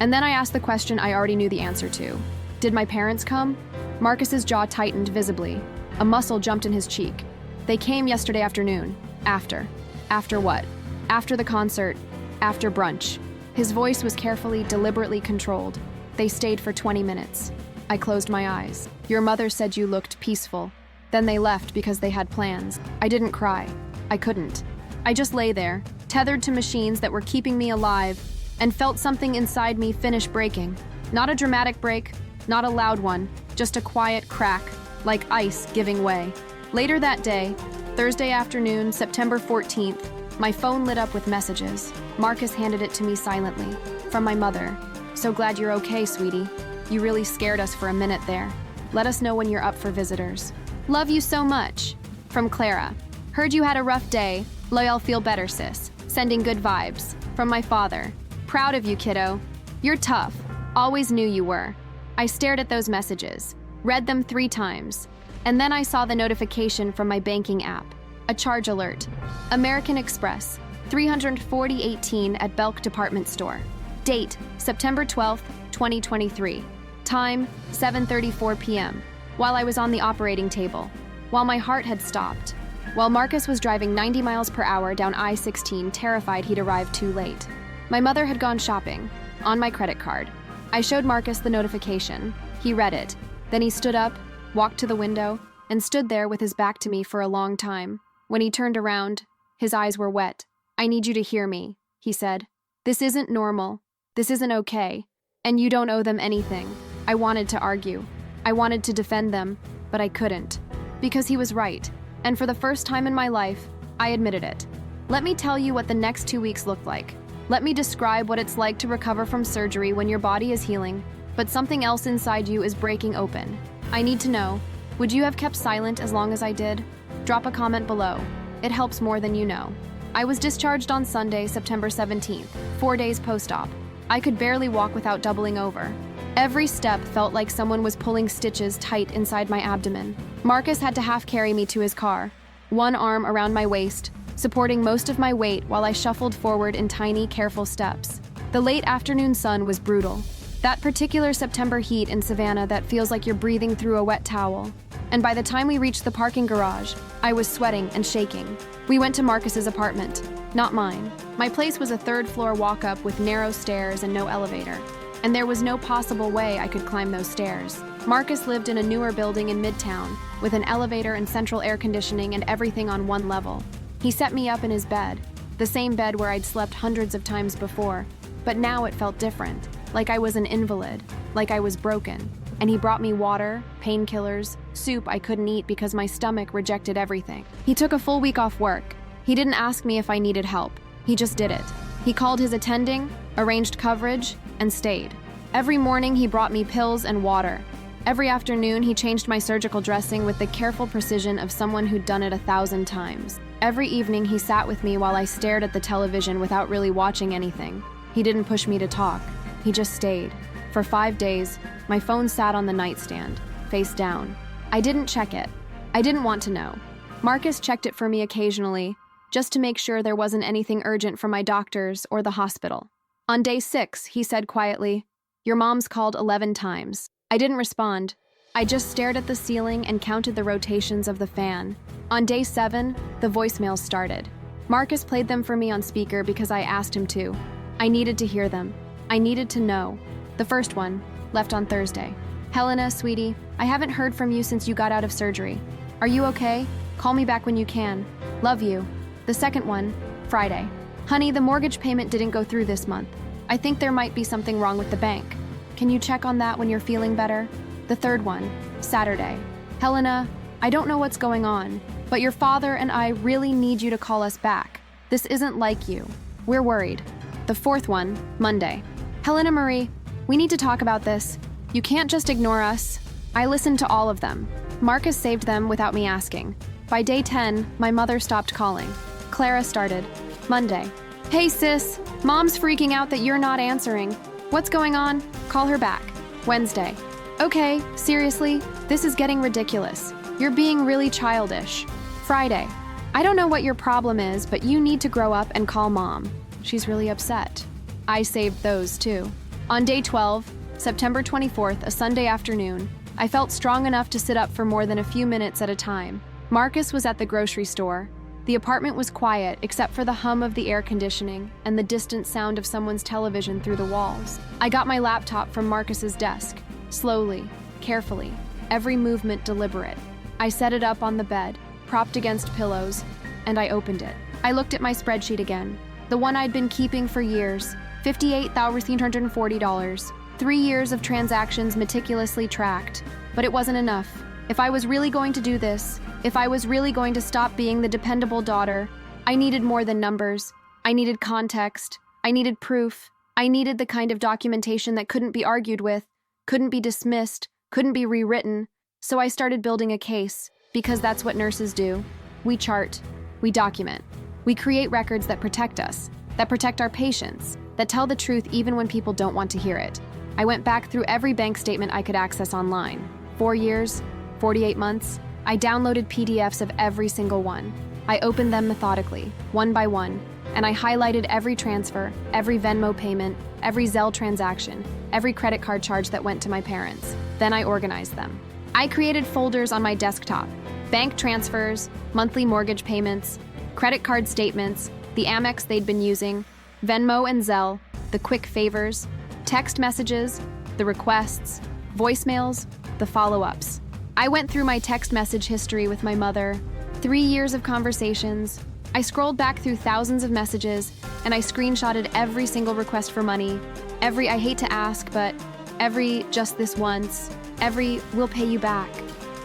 And then I asked the question I already knew the answer to. Did my parents come? Marcus's jaw tightened visibly. A muscle jumped in his cheek. They came yesterday afternoon. After. After what? After the concert. After brunch. His voice was carefully, deliberately controlled. They stayed for 20 minutes. I closed my eyes. Your mother said you looked peaceful. Then they left because they had plans. I didn't cry. I couldn't. I just lay there, tethered to machines that were keeping me alive, and felt something inside me finish breaking. Not a dramatic break, not a loud one, just a quiet crack, like ice giving way. Later that day, Thursday afternoon, September 14th, my phone lit up with messages. Marcus handed it to me silently. From my mother. "So glad you're okay, sweetie. You really scared us for a minute there. Let us know when you're up for visitors. Love you so much." From Clara. "Heard you had a rough day. I'll feel better, sis. Sending good vibes." From my father. "Proud of you, kiddo. You're tough. Always knew you were." I stared at those messages, read them 3 times, and then I saw the notification from my banking app. A charge alert. American Express, 340.18 at Belk Department Store. Date, September 12th, 2023. Time, 7:34 p.m. While I was on the operating table. While my heart had stopped. While Marcus was driving 90 miles per hour down I-16, terrified he'd arrive too late. My mother had gone shopping, on my credit card. I showed Marcus the notification. He read it. Then he stood up, walked to the window, and stood there with his back to me for a long time. When he turned around, his eyes were wet. "I need you to hear me," he said. "This isn't normal. This isn't okay. And you don't owe them anything." I wanted to argue. I wanted to defend them, but I couldn't. Because he was right. And for the first time in my life, I admitted it. Let me tell you what the next 2 weeks looked like. Let me describe what it's like to recover from surgery when your body is healing, but something else inside you is breaking open. I need to know, would you have kept silent as long as I did? Drop a comment below. It helps more than you know. I was discharged on Sunday, September 17th, 4 days post-op. I could barely walk without doubling over. Every step felt like someone was pulling stitches tight inside my abdomen. Marcus had to half carry me to his car, one arm around my waist, supporting most of my weight while I shuffled forward in tiny, careful steps. The late afternoon sun was brutal. That particular September heat in Savannah that feels like you're breathing through a wet towel. And by the time we reached the parking garage, I was sweating and shaking. We went to Marcus's apartment, not mine. My place was a third-floor walk-up with narrow stairs and no elevator, and there was no possible way I could climb those stairs. Marcus lived in a newer building in Midtown, with an elevator and central air conditioning and everything on one level. He set me up in his bed, the same bed where I'd slept hundreds of times before, but now it felt different, like I was an invalid, like I was broken. And he brought me water, painkillers, soup I couldn't eat because my stomach rejected everything. He took a full week off work. He didn't ask me if I needed help. He just did it. He called his attending, arranged coverage, and stayed. Every morning he brought me pills and water. Every afternoon he changed my surgical dressing with the careful precision of someone who'd done it 1,000 times. Every evening he sat with me while I stared at the television without really watching anything. He didn't push me to talk. He just stayed. For 5 days, my phone sat on the nightstand, face down. I didn't check it. I didn't want to know. Marcus checked it for me occasionally, just to make sure there wasn't anything urgent from my doctors or the hospital. On day 6, he said quietly, "Your mom's called 11 times." I didn't respond. I just stared at the ceiling and counted the rotations of the fan. On day 7, the voicemails started. Marcus played them for me on speaker because I asked him to. I needed to hear them. I needed to know. The first one, left on Thursday. "Helena, sweetie, I haven't heard from you since you got out of surgery. Are you okay? Call me back when you can. Love you." The second one, Friday. "Honey, the mortgage payment didn't go through this month. I think there might be something wrong with the bank. Can you check on that when you're feeling better?" The third one, Saturday. "Helena, I don't know what's going on, but your father and I really need you to call us back. This isn't like you. We're worried." The fourth one, Monday. "Helena Marie, we need to talk about this. You can't just ignore us." I listened to all of them. Marcus saved them without me asking. By day 10, my mother stopped calling. Clara started. Monday. "Hey sis, mom's freaking out that you're not answering. What's going on? Call her back." Wednesday. "Okay, seriously, this is getting ridiculous. You're being really childish." Friday. "I don't know what your problem is, but you need to grow up and call mom. She's really upset." I saved those too. On day 12, September 24th, a Sunday afternoon, I felt strong enough to sit up for more than a few minutes at a time. Marcus was at the grocery store. The apartment was quiet except for the hum of the air conditioning and the distant sound of someone's television through the walls. I got my laptop from Marcus's desk, slowly, carefully, every movement deliberate. I set it up on the bed, propped against pillows, and I opened it. I looked at my spreadsheet again, the one I'd been keeping for years, $58,340, 3 years of transactions meticulously tracked, but it wasn't enough. If I was really going to do this, if I was really going to stop being the dependable daughter, I needed more than numbers. I needed context. I needed proof. I needed the kind of documentation that couldn't be argued with, couldn't be dismissed, couldn't be rewritten. So I started building a case, because that's what nurses do. We chart. We document. We create records that protect us, that protect our patients, that tell the truth even when people don't want to hear it. I went back through every bank statement I could access online. 4 years, 48 months. I downloaded PDFs of every single one. I opened them methodically, one by one, and I highlighted every transfer, every Venmo payment, every Zelle transaction, every credit card charge that went to my parents. Then I organized them. I created folders on my desktop: bank transfers, monthly mortgage payments, credit card statements, the Amex they'd been using, Venmo and Zelle, the quick favors, text messages, the requests, voicemails, the follow-ups. I went through my text message history with my mother, 3 years of conversations. I scrolled back through thousands of messages, and I screenshotted every single request for money, every "I hate to ask, but," every "just this once," every "we'll pay you back,"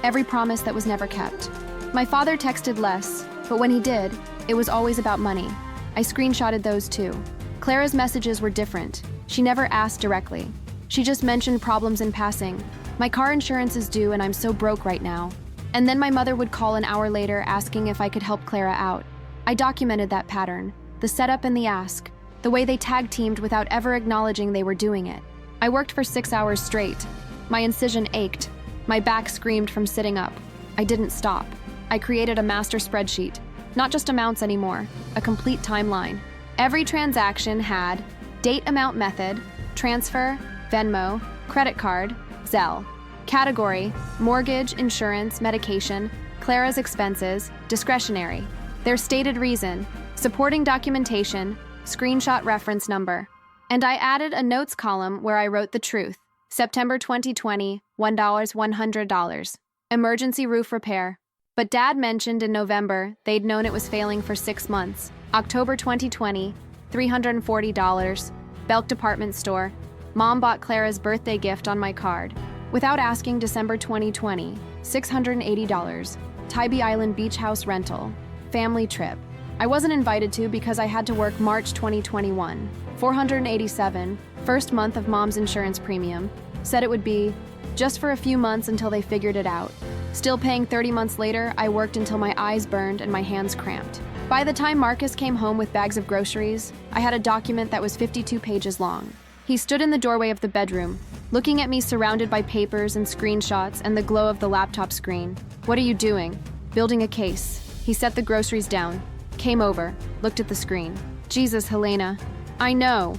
every promise that was never kept. My father texted less, but when he did, it was always about money. I screenshotted those too. Clara's messages were different. She never asked directly. She just mentioned problems in passing. "My car insurance is due and I'm so broke right now." And then my mother would call an hour later asking if I could help Clara out. I documented that pattern, the setup and the ask, the way they tag-teamed without ever acknowledging they were doing it. I worked for 6 hours straight. My incision ached. My back screamed from sitting up. I didn't stop. I created a master spreadsheet, not just amounts anymore, a complete timeline. Every transaction had date, amount, method, transfer, Venmo, credit card, Zelle. Category: mortgage, insurance, medication, Clara's expenses, discretionary. Their stated reason: supporting documentation, screenshot reference number. And I added a notes column where I wrote the truth. September 2020, $100. Emergency roof repair. But Dad mentioned in November they'd known it was failing for 6 months. October 2020, $340. Belk department store. Mom bought Clara's birthday gift on my card. Without asking, December 2020, $680. Tybee Island beach house rental. Family trip. I wasn't invited to because I had to work March 2021. $487, first month of Mom's insurance premium. Said it would be just for a few months until they figured it out. Still paying 30 months later, I worked until my eyes burned and my hands cramped. By the time Marcus came home with bags of groceries, I had a document that was 52 pages long. He stood in the doorway of the bedroom, looking at me surrounded by papers and screenshots and the glow of the laptop screen. What are you doing? Building a case. He set the groceries down, came over, looked at the screen. Jesus, Helena. I know.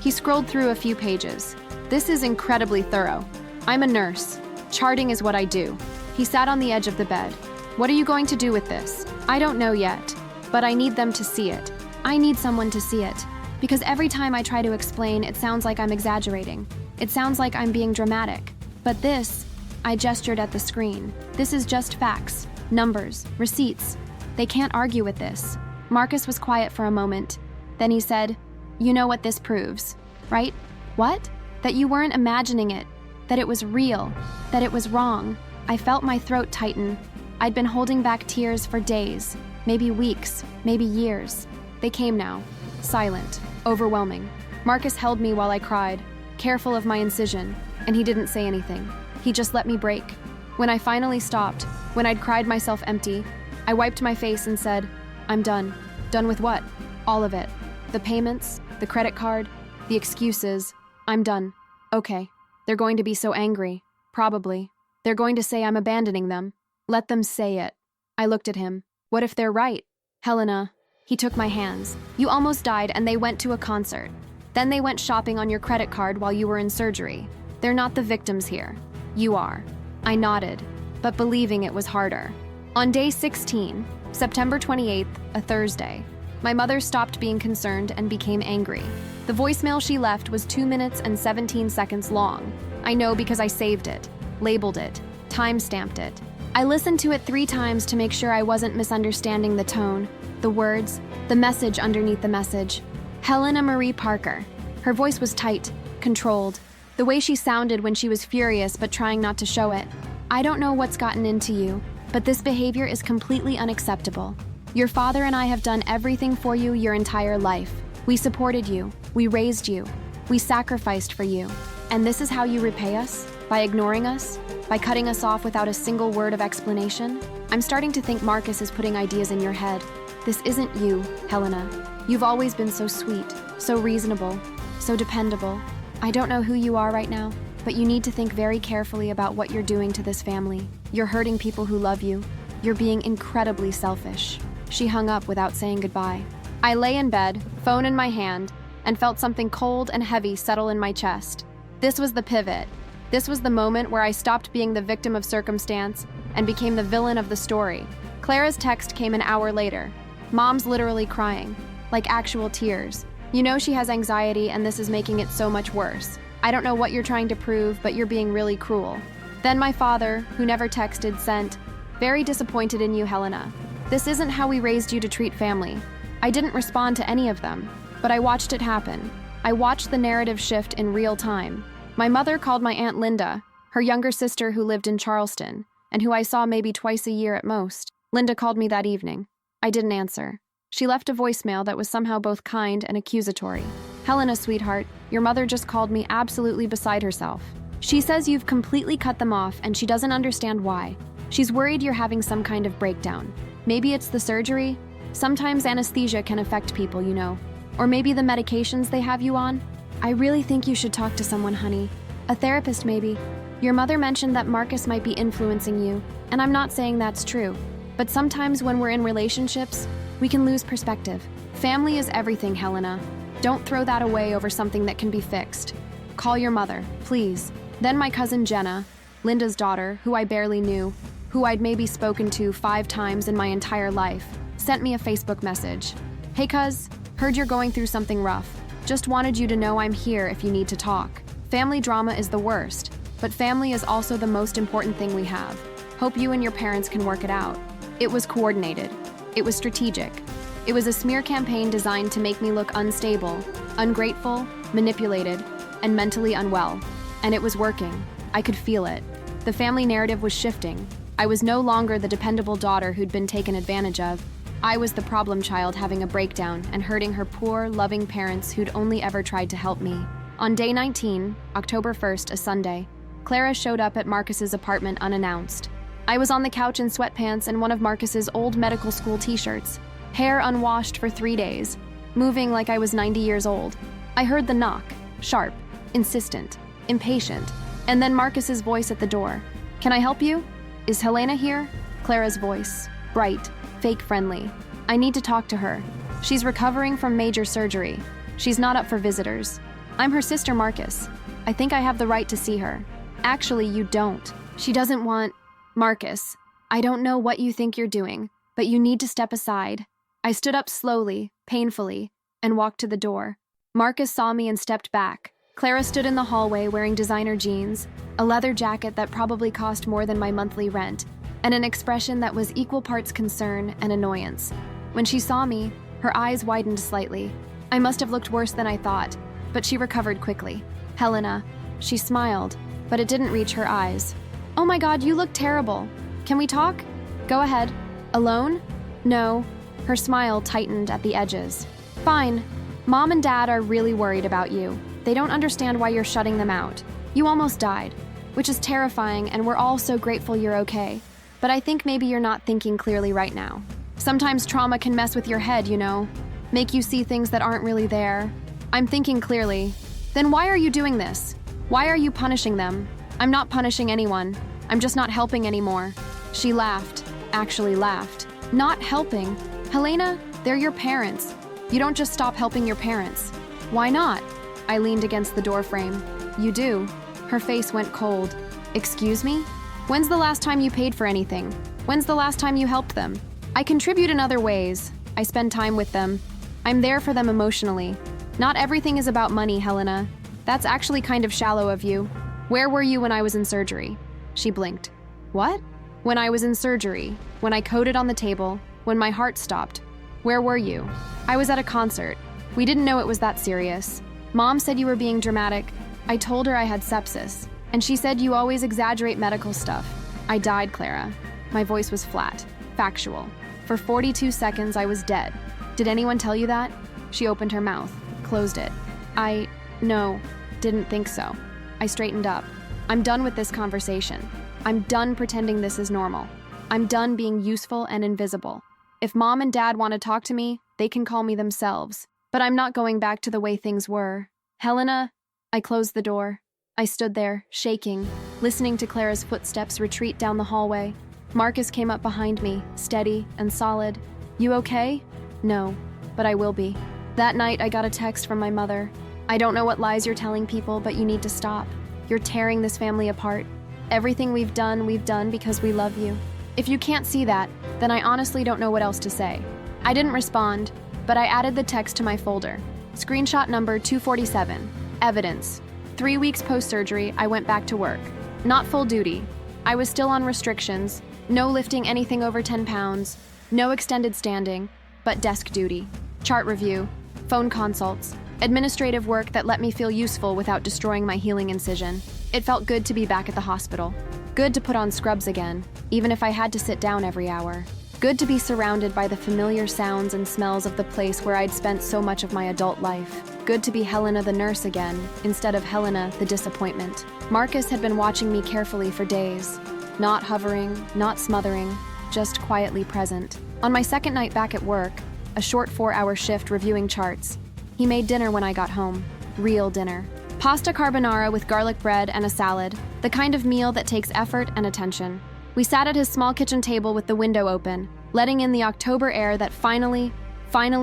He scrolled through a few pages. This is incredibly thorough. I'm a nurse. Charting is what I do. He sat on the edge of the bed. What are you going to do with this? I don't know yet, but I need them to see it. I need someone to see it. Because every time I try to explain, it sounds like I'm exaggerating. It sounds like I'm being dramatic. But this, I gestured at the screen. This is just facts, numbers, receipts. They can't argue with this. Marcus was quiet for a moment. Then he said, "You know what this proves, right?" "What?" "That you weren't imagining it, that it was real, that it was wrong." I felt my throat tighten. I'd been holding back tears for days, maybe weeks, maybe years. They came now, silent, overwhelming. Marcus held me while I cried, careful of my incision, and he didn't say anything. He just let me break. When I finally stopped, when I'd cried myself empty, I wiped my face and said, "I'm done." Done with what? All of it. The payments, the credit card, the excuses. I'm done. Okay. They're going to be so angry. Probably. They're going to say I'm abandoning them. Let them say it. I looked at him. What if they're right? Helena. He took my hands. You almost died and they went to a concert. Then they went shopping on your credit card while you were in surgery. They're not the victims here. You are. I nodded, but believing it was harder. On day 16, September 28th, a Thursday, my mother stopped being concerned and became angry. The voicemail she left was 2 minutes and 17 seconds long. I know because I saved it, labeled it, time-stamped it. I listened to it 3 times to make sure I wasn't misunderstanding the tone, the words, the message underneath the message. Helena Marie Parker. Her voice was tight, controlled. The way she sounded when she was furious but trying not to show it. I don't know what's gotten into you, but this behavior is completely unacceptable. Your father and I have done everything for you your entire life. We supported you. We raised you. We sacrificed for you. And this is how you repay us? By ignoring us? By cutting us off without a single word of explanation? I'm starting to think Marcus is putting ideas in your head. This isn't you, Helena. You've always been so sweet, so reasonable, so dependable. I don't know who you are right now, but you need to think very carefully about what you're doing to this family. You're hurting people who love you. You're being incredibly selfish. She hung up without saying goodbye. I lay in bed, phone in my hand, and felt something cold and heavy settle in my chest. This was the pivot. This was the moment where I stopped being the victim of circumstance and became the villain of the story. Clara's text came an hour later. Mom's literally crying, like actual tears. You know she has anxiety and this is making it so much worse. I don't know what you're trying to prove, but you're being really cruel. Then my father, who never texted, sent, "Very disappointed in you, Helena. This isn't how we raised you to treat family." I didn't respond to any of them, but I watched it happen. I watched the narrative shift in real time. My mother called my Aunt Linda, her younger sister who lived in Charleston, and who I saw maybe twice a year at most. Linda called me that evening. I didn't answer. She left a voicemail that was somehow both kind and accusatory. "Helena, sweetheart, your mother just called me absolutely beside herself. She says you've completely cut them off and she doesn't understand why. She's worried you're having some kind of breakdown. Maybe it's the surgery. Sometimes anesthesia can affect people, you know. Or maybe the medications they have you on. I really think you should talk to someone, honey. A therapist, maybe. Your mother mentioned that Marcus might be influencing you, and I'm not saying that's true. But sometimes when we're in relationships, we can lose perspective. Family is everything, Helena. Don't throw that away over something that can be fixed. Call your mother, please." Then my cousin Jenna, Linda's daughter, who I barely knew, who I'd maybe spoken to 5 times in my entire life, sent me a Facebook message. "Hey cuz, Heard you're going through something rough. Just wanted you to know I'm here if you need to talk. Family drama is the worst, but family is also the most important thing we have. Hope you and your parents can work it out. It was coordinated. It was strategic. It was a smear campaign designed to make me look unstable, ungrateful, manipulated, and mentally unwell. And it was working. I could feel it. The family narrative was shifting. I was no longer the dependable daughter who'd been taken advantage of. I was the problem child having a breakdown and hurting her poor, loving parents who'd only ever tried to help me. On day 19, October 1st, a Sunday, Clara showed up at Marcus's apartment unannounced. I was on the couch in sweatpants and one of Marcus's old medical school t-shirts, hair unwashed for 3 days, moving like I was 90 years old. I heard the knock, sharp, insistent, impatient, and then Marcus's voice at the door. "Can I help you? Is Helena here?" Clara's voice, bright, fake friendly. "I need to talk to her. She's recovering from major surgery. She's not up for visitors. I'm her sister Marcus. I think I have the right to see her." "Actually, you don't. She doesn't want—" "Marcus, I don't know what you think you're doing, but you need to step aside." I stood up slowly, painfully, and walked to the door. Marcus saw me and stepped back. Clara stood in the hallway wearing designer jeans, a leather jacket that probably cost more than my monthly rent, and an expression that was equal parts concern and annoyance. When she saw me, her eyes widened slightly. I must have looked worse than I thought, but she recovered quickly. "Helena." She smiled, but it didn't reach her eyes. "Oh my God, you look terrible. Can we talk?" "Go ahead." "Alone?" "No." Her smile tightened at the edges. "Fine. Mom and Dad are really worried about you. They don't understand why you're shutting them out. You almost died, which is terrifying, and we're all so grateful you're okay. But I think maybe you're not thinking clearly right now. Sometimes trauma can mess with your head, you know, make you see things that aren't really there." "I'm thinking clearly." "Then why are you doing this? Why are you punishing them?" "I'm not punishing anyone. I'm just not helping anymore." She laughed, actually laughed. "Not helping? Helena, they're your parents. You don't just stop helping your parents." "Why not?" I leaned against the doorframe. "You do." Her face went cold. "Excuse me? When's the last time you paid for anything? When's the last time you helped them?" "I contribute in other ways. I spend time with them. I'm there for them emotionally. Not everything is about money, Helena. That's actually kind of shallow of you. Where were you when I was in surgery?" She blinked. "What?" "When I was in surgery, when I coded on the table, when my heart stopped. Where were you?" "I was at a concert. We didn't know it was that serious. Mom said you were being dramatic. I told her I had sepsis, and she said you always exaggerate medical stuff. I died, Clara." My voice was flat, factual. For 42 seconds, I was dead. "Did anyone tell you that?" She opened her mouth, closed it. No, didn't think so." I straightened up. "I'm done with this conversation. I'm done pretending this is normal. I'm done being useful and invisible. If Mom and Dad want to talk to me, they can call me themselves. But I'm not going back to the way things were. Helena." I closed the door. I stood there, shaking, listening to Clara's footsteps retreat down the hallway. Marcus came up behind me, steady and solid. "You okay?" "No, but I will be." That night, I got a text from my mother. "I don't know what lies you're telling people, but you need to stop. You're tearing this family apart. Everything we've done because we love you. If you can't see that, then I honestly don't know what else to say." I didn't respond, but I added the text to my folder. Screenshot number 247. Evidence. 3 weeks post-surgery, I went back to work. Not full duty. I was still on restrictions, no lifting anything over 10 pounds, no extended standing, but desk duty. Chart review, phone consults, administrative work that let me feel useful without destroying my healing incision. It felt good to be back at the hospital. Good to put on scrubs again, even if I had to sit down every hour. Good to be surrounded by the familiar sounds and smells of the place where I'd spent so much of my adult life. Good to be Helena the nurse again, instead of Helena the disappointment. Marcus had been watching me carefully for days. Not hovering, not smothering, just quietly present. On my second night back at work, a short 4-hour shift reviewing charts, he made dinner when I got home. Real dinner. Pasta carbonara with garlic bread and a salad, the kind of meal that takes effort and attention. We sat at his small kitchen table with the window open, letting in the October air that finally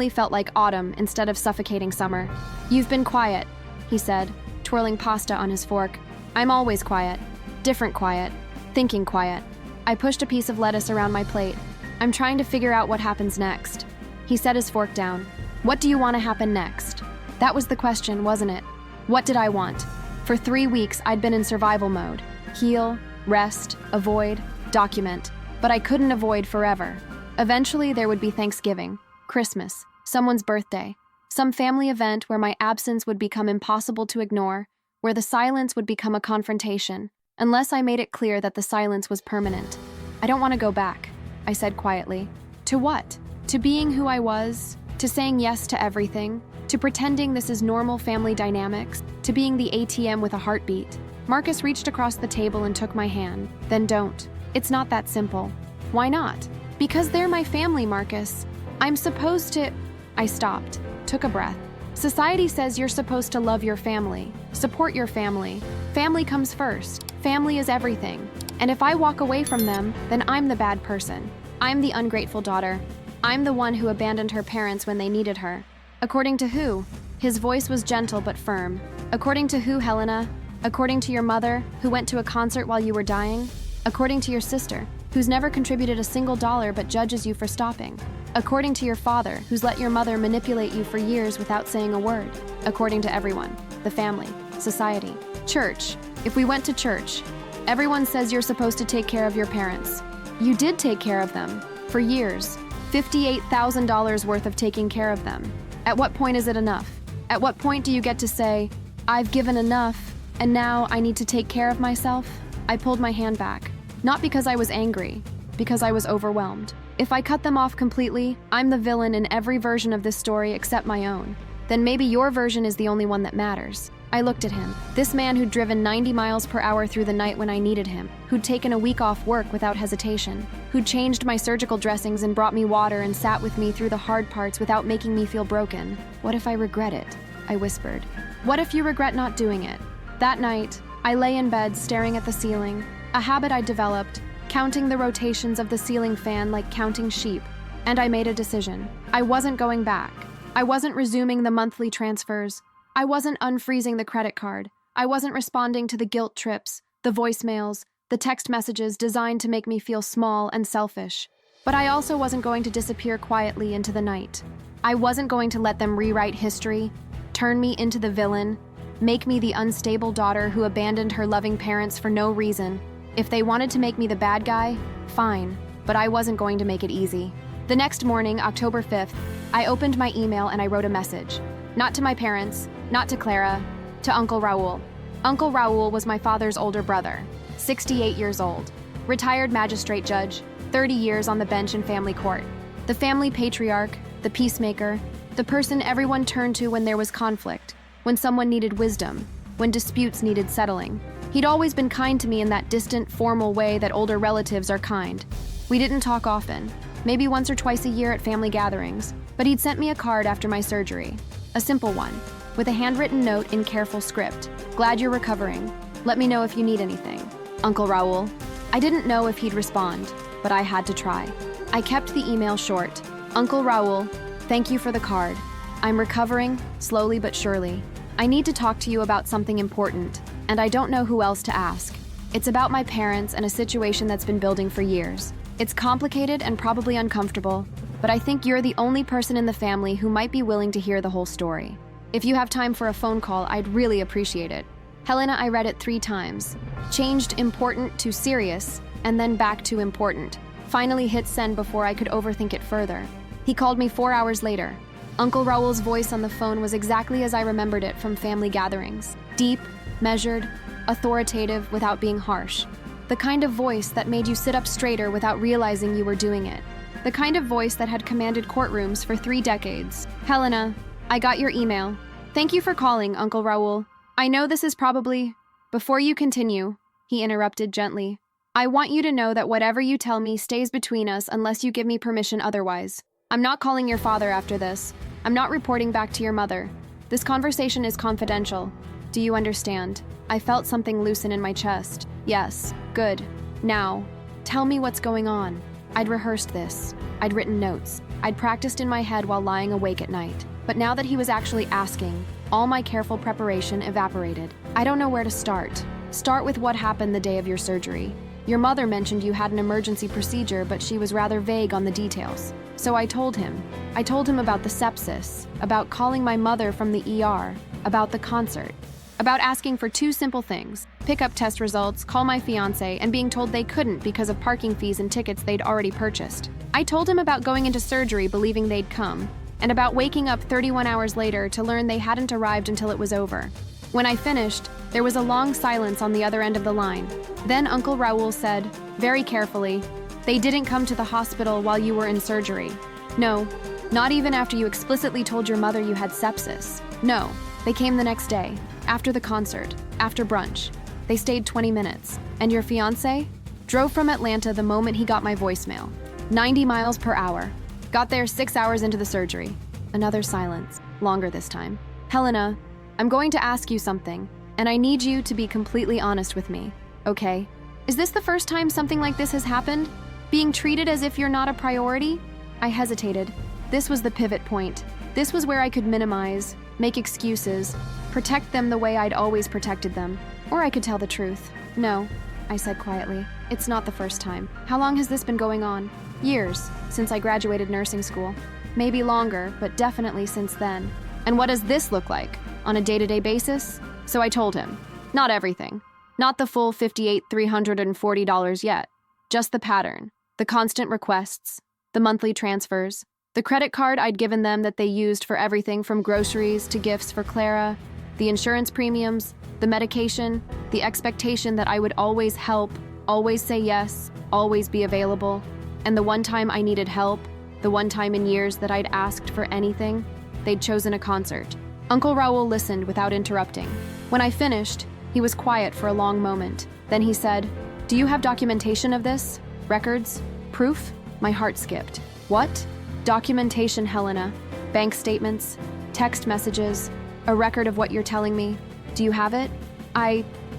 felt like autumn instead of suffocating summer. "You've been quiet," he said, twirling pasta on his fork. "I'm always quiet. Different quiet. Thinking quiet." I pushed a piece of lettuce around my plate. "I'm trying to figure out what happens next." He set his fork down. What do you want to happen next? That was the question, wasn't it? What did I want? For 3 weeks, I'd been in survival mode. Heal, rest, avoid, document. But I couldn't avoid forever. Eventually, there would be Thanksgiving, Christmas, someone's birthday, some family event where my absence would become impossible to ignore, where the silence would become a confrontation, unless I made it clear that the silence was permanent. I don't want to go back, I said quietly. To what? To being who I was? To saying yes to everything? To pretending this is normal family dynamics? To being the ATM with a heartbeat? Marcus reached across the table and took my hand. Then don't. It's not that simple. Why not? Because they're my family, Marcus. I'm supposed to... I stopped, took a breath. Society says you're supposed to love your family, support your family. Family comes first. Family is everything. And if I walk away from them, then I'm the bad person. I'm the ungrateful daughter. I'm the one who abandoned her parents when they needed her. According to who? His voice was gentle but firm. According to who, Helena? According to your mother, who went to a concert while you were dying? According to your sister, who's never contributed a single dollar but judges you for stopping? According to your father, who's let your mother manipulate you for years without saying a word? According to everyone, the family, society, church. If we went to church, everyone says you're supposed to take care of your parents. You did take care of them, for years. $58,000 worth of taking care of them. At what point is it enough? At what point do you get to say, I've given enough, and now I need to take care of myself? I pulled my hand back. Not because I was angry, because I was overwhelmed. If I cut them off completely, I'm the villain in every version of this story except my own. Then maybe your version is the only one that matters. I looked at him. This man who'd driven 90 miles per hour through the night when I needed him, who'd taken a week off work without hesitation, who'd changed my surgical dressings and brought me water and sat with me through the hard parts without making me feel broken. What if I regret it? I whispered. What if you regret not doing it? That night, I lay in bed staring at the ceiling, a habit I'd developed, counting the rotations of the ceiling fan like counting sheep. And I made a decision. I wasn't going back. I wasn't resuming the monthly transfers. I wasn't unfreezing the credit card. I wasn't responding to the guilt trips, the voicemails, the text messages designed to make me feel small and selfish. But I also wasn't going to disappear quietly into the night. I wasn't going to let them rewrite history, turn me into the villain, make me the unstable daughter who abandoned her loving parents for no reason. If they wanted to make me the bad guy, fine, but I wasn't going to make it easy. The next morning, October 5th, I opened my email and I wrote a message. Not to my parents, not to Clara, to Uncle Raul. Uncle Raul was my father's older brother, 68 years old, retired magistrate judge, 30 years on the bench in family court. The family patriarch, the peacemaker, the person everyone turned to when there was conflict, when someone needed wisdom, when disputes needed settling. He'd always been kind to me in that distant, formal way that older relatives are kind. We didn't talk often, maybe once or twice a year at family gatherings, but he'd sent me a card after my surgery, a simple one, with a handwritten note in careful script. Glad you're recovering. Let me know if you need anything. Uncle Raul. I didn't know if he'd respond, but I had to try. I kept the email short. Uncle Raul, thank you for the card. I'm recovering, slowly but surely. I need to talk to you about something important, and I don't know who else to ask. It's about my parents and a situation that's been building for years. It's complicated and probably uncomfortable, but I think you're the only person in the family who might be willing to hear the whole story. If you have time for a phone call, I'd really appreciate it. Helena, I read it 3 times. Changed important to serious, and then back to important. Finally hit send before I could overthink it further. He called me 4 hours later. Uncle Raul's voice on the phone was exactly as I remembered it from family gatherings. Deep, measured, authoritative without being harsh. The kind of voice that made you sit up straighter without realizing you were doing it. The kind of voice that had commanded courtrooms for 3 decades. Helena, I got your email. Thank you for calling, Uncle Raul. I know this is probably... Before you continue, he interrupted gently. I want you to know that whatever you tell me stays between us unless you give me permission otherwise. I'm not calling your father after this. I'm not reporting back to your mother. This conversation is confidential. Do you understand? I felt something loosen in my chest. Yes, good. Now, tell me what's going on. I'd rehearsed this. I'd written notes. I'd practiced in my head while lying awake at night. But now that he was actually asking, all my careful preparation evaporated. I don't know where to start. Start with what happened the day of your surgery. Your mother mentioned you had an emergency procedure, but she was rather vague on the details. So I told him. I told him about the sepsis, about calling my mother from the ER, about the concert, about asking for two simple things: pick up test results, call my fiancé, and being told they couldn't because of parking fees and tickets they'd already purchased. I told him about going into surgery believing they'd come, and about waking up 31 hours later to learn they hadn't arrived until it was over. When I finished, there was a long silence on the other end of the line. Then Uncle Raoul said, very carefully, "They didn't come to the hospital while you were in surgery. No, not even after you explicitly told your mother you had sepsis. No, they came the next day, after the concert, after brunch. They stayed 20 minutes. And your fiancé? Drove from Atlanta the moment he got my voicemail. 90 miles per hour. Got there 6 hours into the surgery." Another silence, longer this time. "Helena, I'm going to ask you something, and I need you to be completely honest with me, okay? Is this the first time something like this has happened? Being treated as if you're not a priority?" I hesitated. This was the pivot point. This was where I could minimize, make excuses, protect them the way I'd always protected them. Or I could tell the truth. "No," I said quietly. "It's not the first time. How long has this been going on?" "Years, since I graduated nursing school. Maybe longer, but definitely since then." "And what does this look like? On a day-to-day basis?" So I told him. Not everything. Not the full $58,340 yet. Just the pattern. The constant requests. The monthly transfers. The credit card I'd given them that they used for everything from groceries to gifts for Clara. The insurance premiums. The medication. The expectation that I would always help, always say yes, always be available. And the one time I needed help, the one time in years that I'd asked for anything, they'd chosen a concert. Uncle Raoul listened without interrupting. When I finished, he was quiet for a long moment. Then he said, "Do you have documentation of this? Records? Proof?" My heart skipped. "What?" "Documentation, Helena. Bank statements, text messages, a record of what you're telling me. Do you have it?"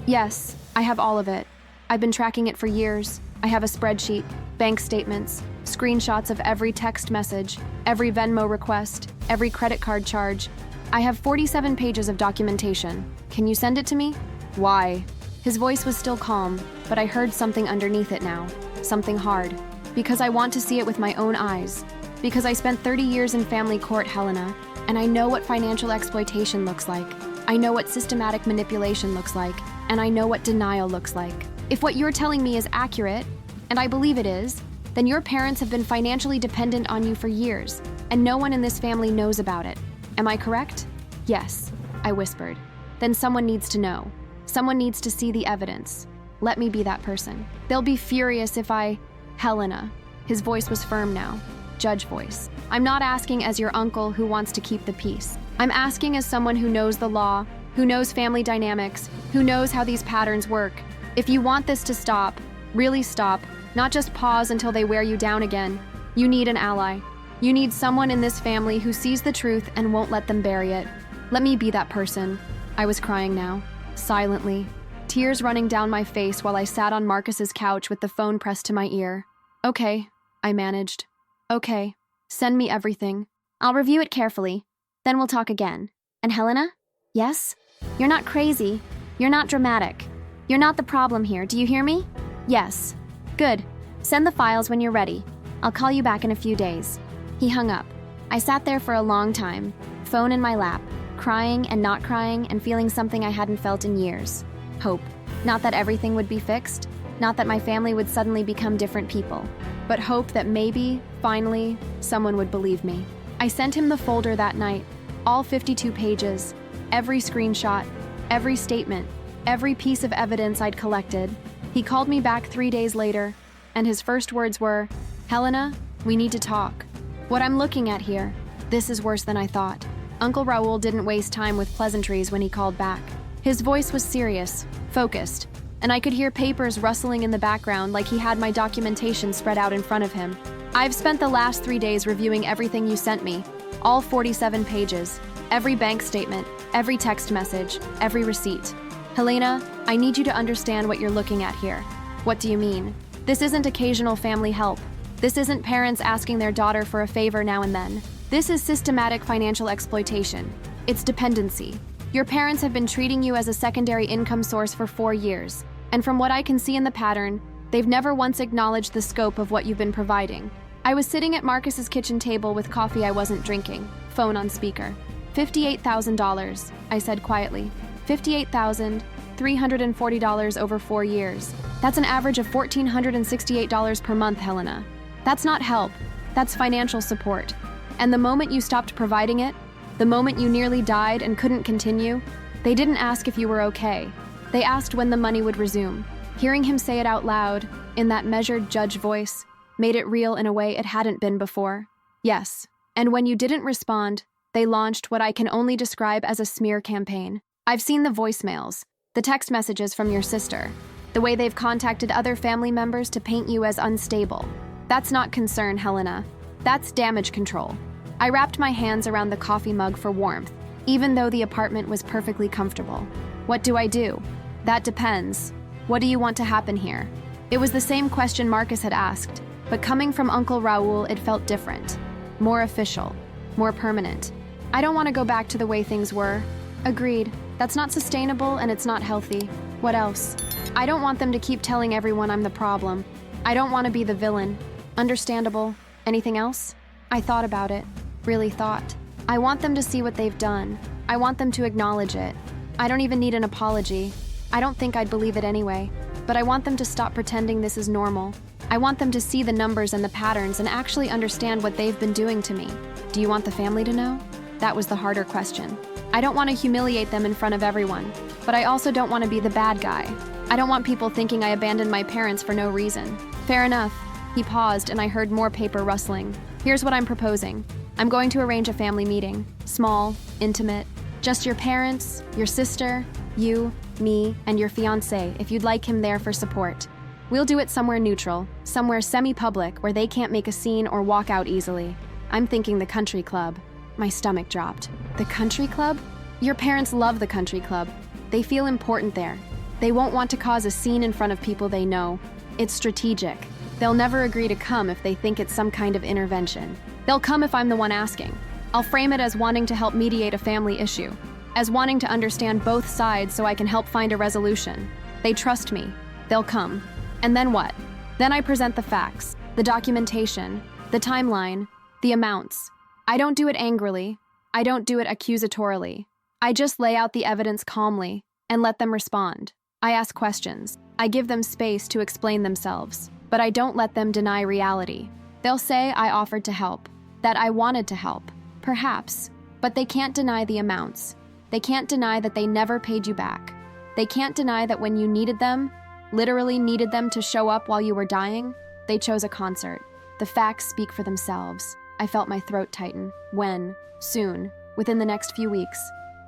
Yes, I have all of it. I've been tracking it for years. I have a spreadsheet, bank statements, screenshots of every text message, every Venmo request, every credit card charge. I have 47 pages of documentation. Can you send it to me?" "Why?" His voice was still calm, but I heard something underneath it now, something hard. "Because I want to see it with my own eyes. Because I spent 30 years in family court, Helena, and I know what financial exploitation looks like. I know what systematic manipulation looks like, and I know what denial looks like. If what you're telling me is accurate, and I believe it is, then your parents have been financially dependent on you for years, and no one in this family knows about it. Am I correct?" "Yes," I whispered. "Then someone needs to know. Someone needs to see the evidence. Let me be that person. They'll be furious if I..." "Helena." His voice was firm now. Judge voice. "I'm not asking as your uncle who wants to keep the peace. I'm asking as someone who knows the law, who knows family dynamics, who knows how these patterns work. If you want this to stop, really stop, not just pause until they wear you down again, you need an ally. You need someone in this family who sees the truth and won't let them bury it. Let me be that person." I was crying now, silently, tears running down my face while I sat on Marcus's couch with the phone pressed to my ear. "Okay," I managed. "Okay, send me everything. I'll review it carefully. Then we'll talk again. And Helena?" "Yes?" "You're not crazy. You're not dramatic. You're not the problem here. Do you hear me?" "Yes." "Good. Send the files when you're ready. I'll call you back in a few days." He hung up. I sat there for a long time, phone in my lap, crying and not crying and feeling something I hadn't felt in years. Hope. Not that everything would be fixed, not that my family would suddenly become different people, but hope that maybe, finally, someone would believe me. I sent him the folder that night, all 52 pages, every screenshot, every statement, every piece of evidence I'd collected. He called me back 3 days later, and his first words were, "Helena, we need to talk. What I'm looking at here, this is worse than I thought." Uncle Raoul didn't waste time with pleasantries when he called back. His voice was serious, focused, and I could hear papers rustling in the background like he had my documentation spread out in front of him. "I've spent the last 3 days reviewing everything you sent me, all 47 pages, every bank statement, every text message, every receipt. Helena, I need you to understand what you're looking at here." "What do you mean?" "This isn't occasional family help. This isn't parents asking their daughter for a favor now and then. This is systematic financial exploitation. It's dependency. Your parents have been treating you as a secondary income source for 4 years, and from what I can see in the pattern, They've never once acknowledged the scope of what you've been providing. I was sitting at Marcus's kitchen table with coffee I wasn't drinking, phone on speaker. $58,000, I said quietly. $58,340 over 4 years. That's an average of $1,468 per month, Helena. That's not help. That's financial support. And the moment you stopped providing it, the moment you nearly died and couldn't continue, they didn't ask if you were okay. They asked when the money would resume. Hearing him say it out loud, in that measured judge voice, made it real in a way it hadn't been before. Yes, and when you didn't respond, they launched what I can only describe as a smear campaign. I've seen the voicemails, the text messages from your sister, the way they've contacted other family members to paint you as unstable. That's not concern, Helena. That's damage control. I wrapped my hands around the coffee mug for warmth, even though the apartment was perfectly comfortable. What do I do? That depends. What do you want to happen here? It was the same question Marcus had asked, but coming from Uncle Raul, it felt different. More official. More permanent. I don't want to go back to the way things were. Agreed. That's not sustainable and it's not healthy. What else? I don't want them to keep telling everyone I'm the problem. I don't want to be the villain. Understandable. Anything else? I thought about it. Really thought. I want them to see what they've done. I want them to acknowledge it. I don't even need an apology. I don't think I'd believe it anyway. But I want them to stop pretending this is normal. I want them to see the numbers and the patterns and actually understand what they've been doing to me. Do you want the family to know? That was the harder question. I don't want to humiliate them in front of everyone, but I also don't want to be the bad guy. I don't want people thinking I abandoned my parents for no reason. Fair enough. He paused and I heard more paper rustling. Here's what I'm proposing. I'm going to arrange a family meeting. Small, intimate. Just your parents, your sister, you, me, and your fiancé if you'd like him there for support. We'll do it somewhere neutral, somewhere semi-public where they can't make a scene or walk out easily. I'm thinking the country club. My stomach dropped. The country club? Your parents love the country club. They feel important there. They won't want to cause a scene in front of people they know. It's strategic. They'll never agree to come if they think it's some kind of intervention. They'll come if I'm the one asking. I'll frame it as wanting to help mediate a family issue, as wanting to understand both sides so I can help find a resolution. They trust me. They'll come. And then what? Then I present the facts, the documentation, the timeline, the amounts. I don't do it angrily. I don't do it accusatorily. I just lay out the evidence calmly and let them respond. I ask questions. I give them space to explain themselves, but I don't let them deny reality. They'll say I offered to help, that I wanted to help, perhaps, but they can't deny the amounts. They can't deny that they never paid you back. They can't deny that when you needed them, literally needed them to show up while you were dying, they chose a concert. The facts speak for themselves. I felt my throat tighten. When? Soon. Within the next few weeks.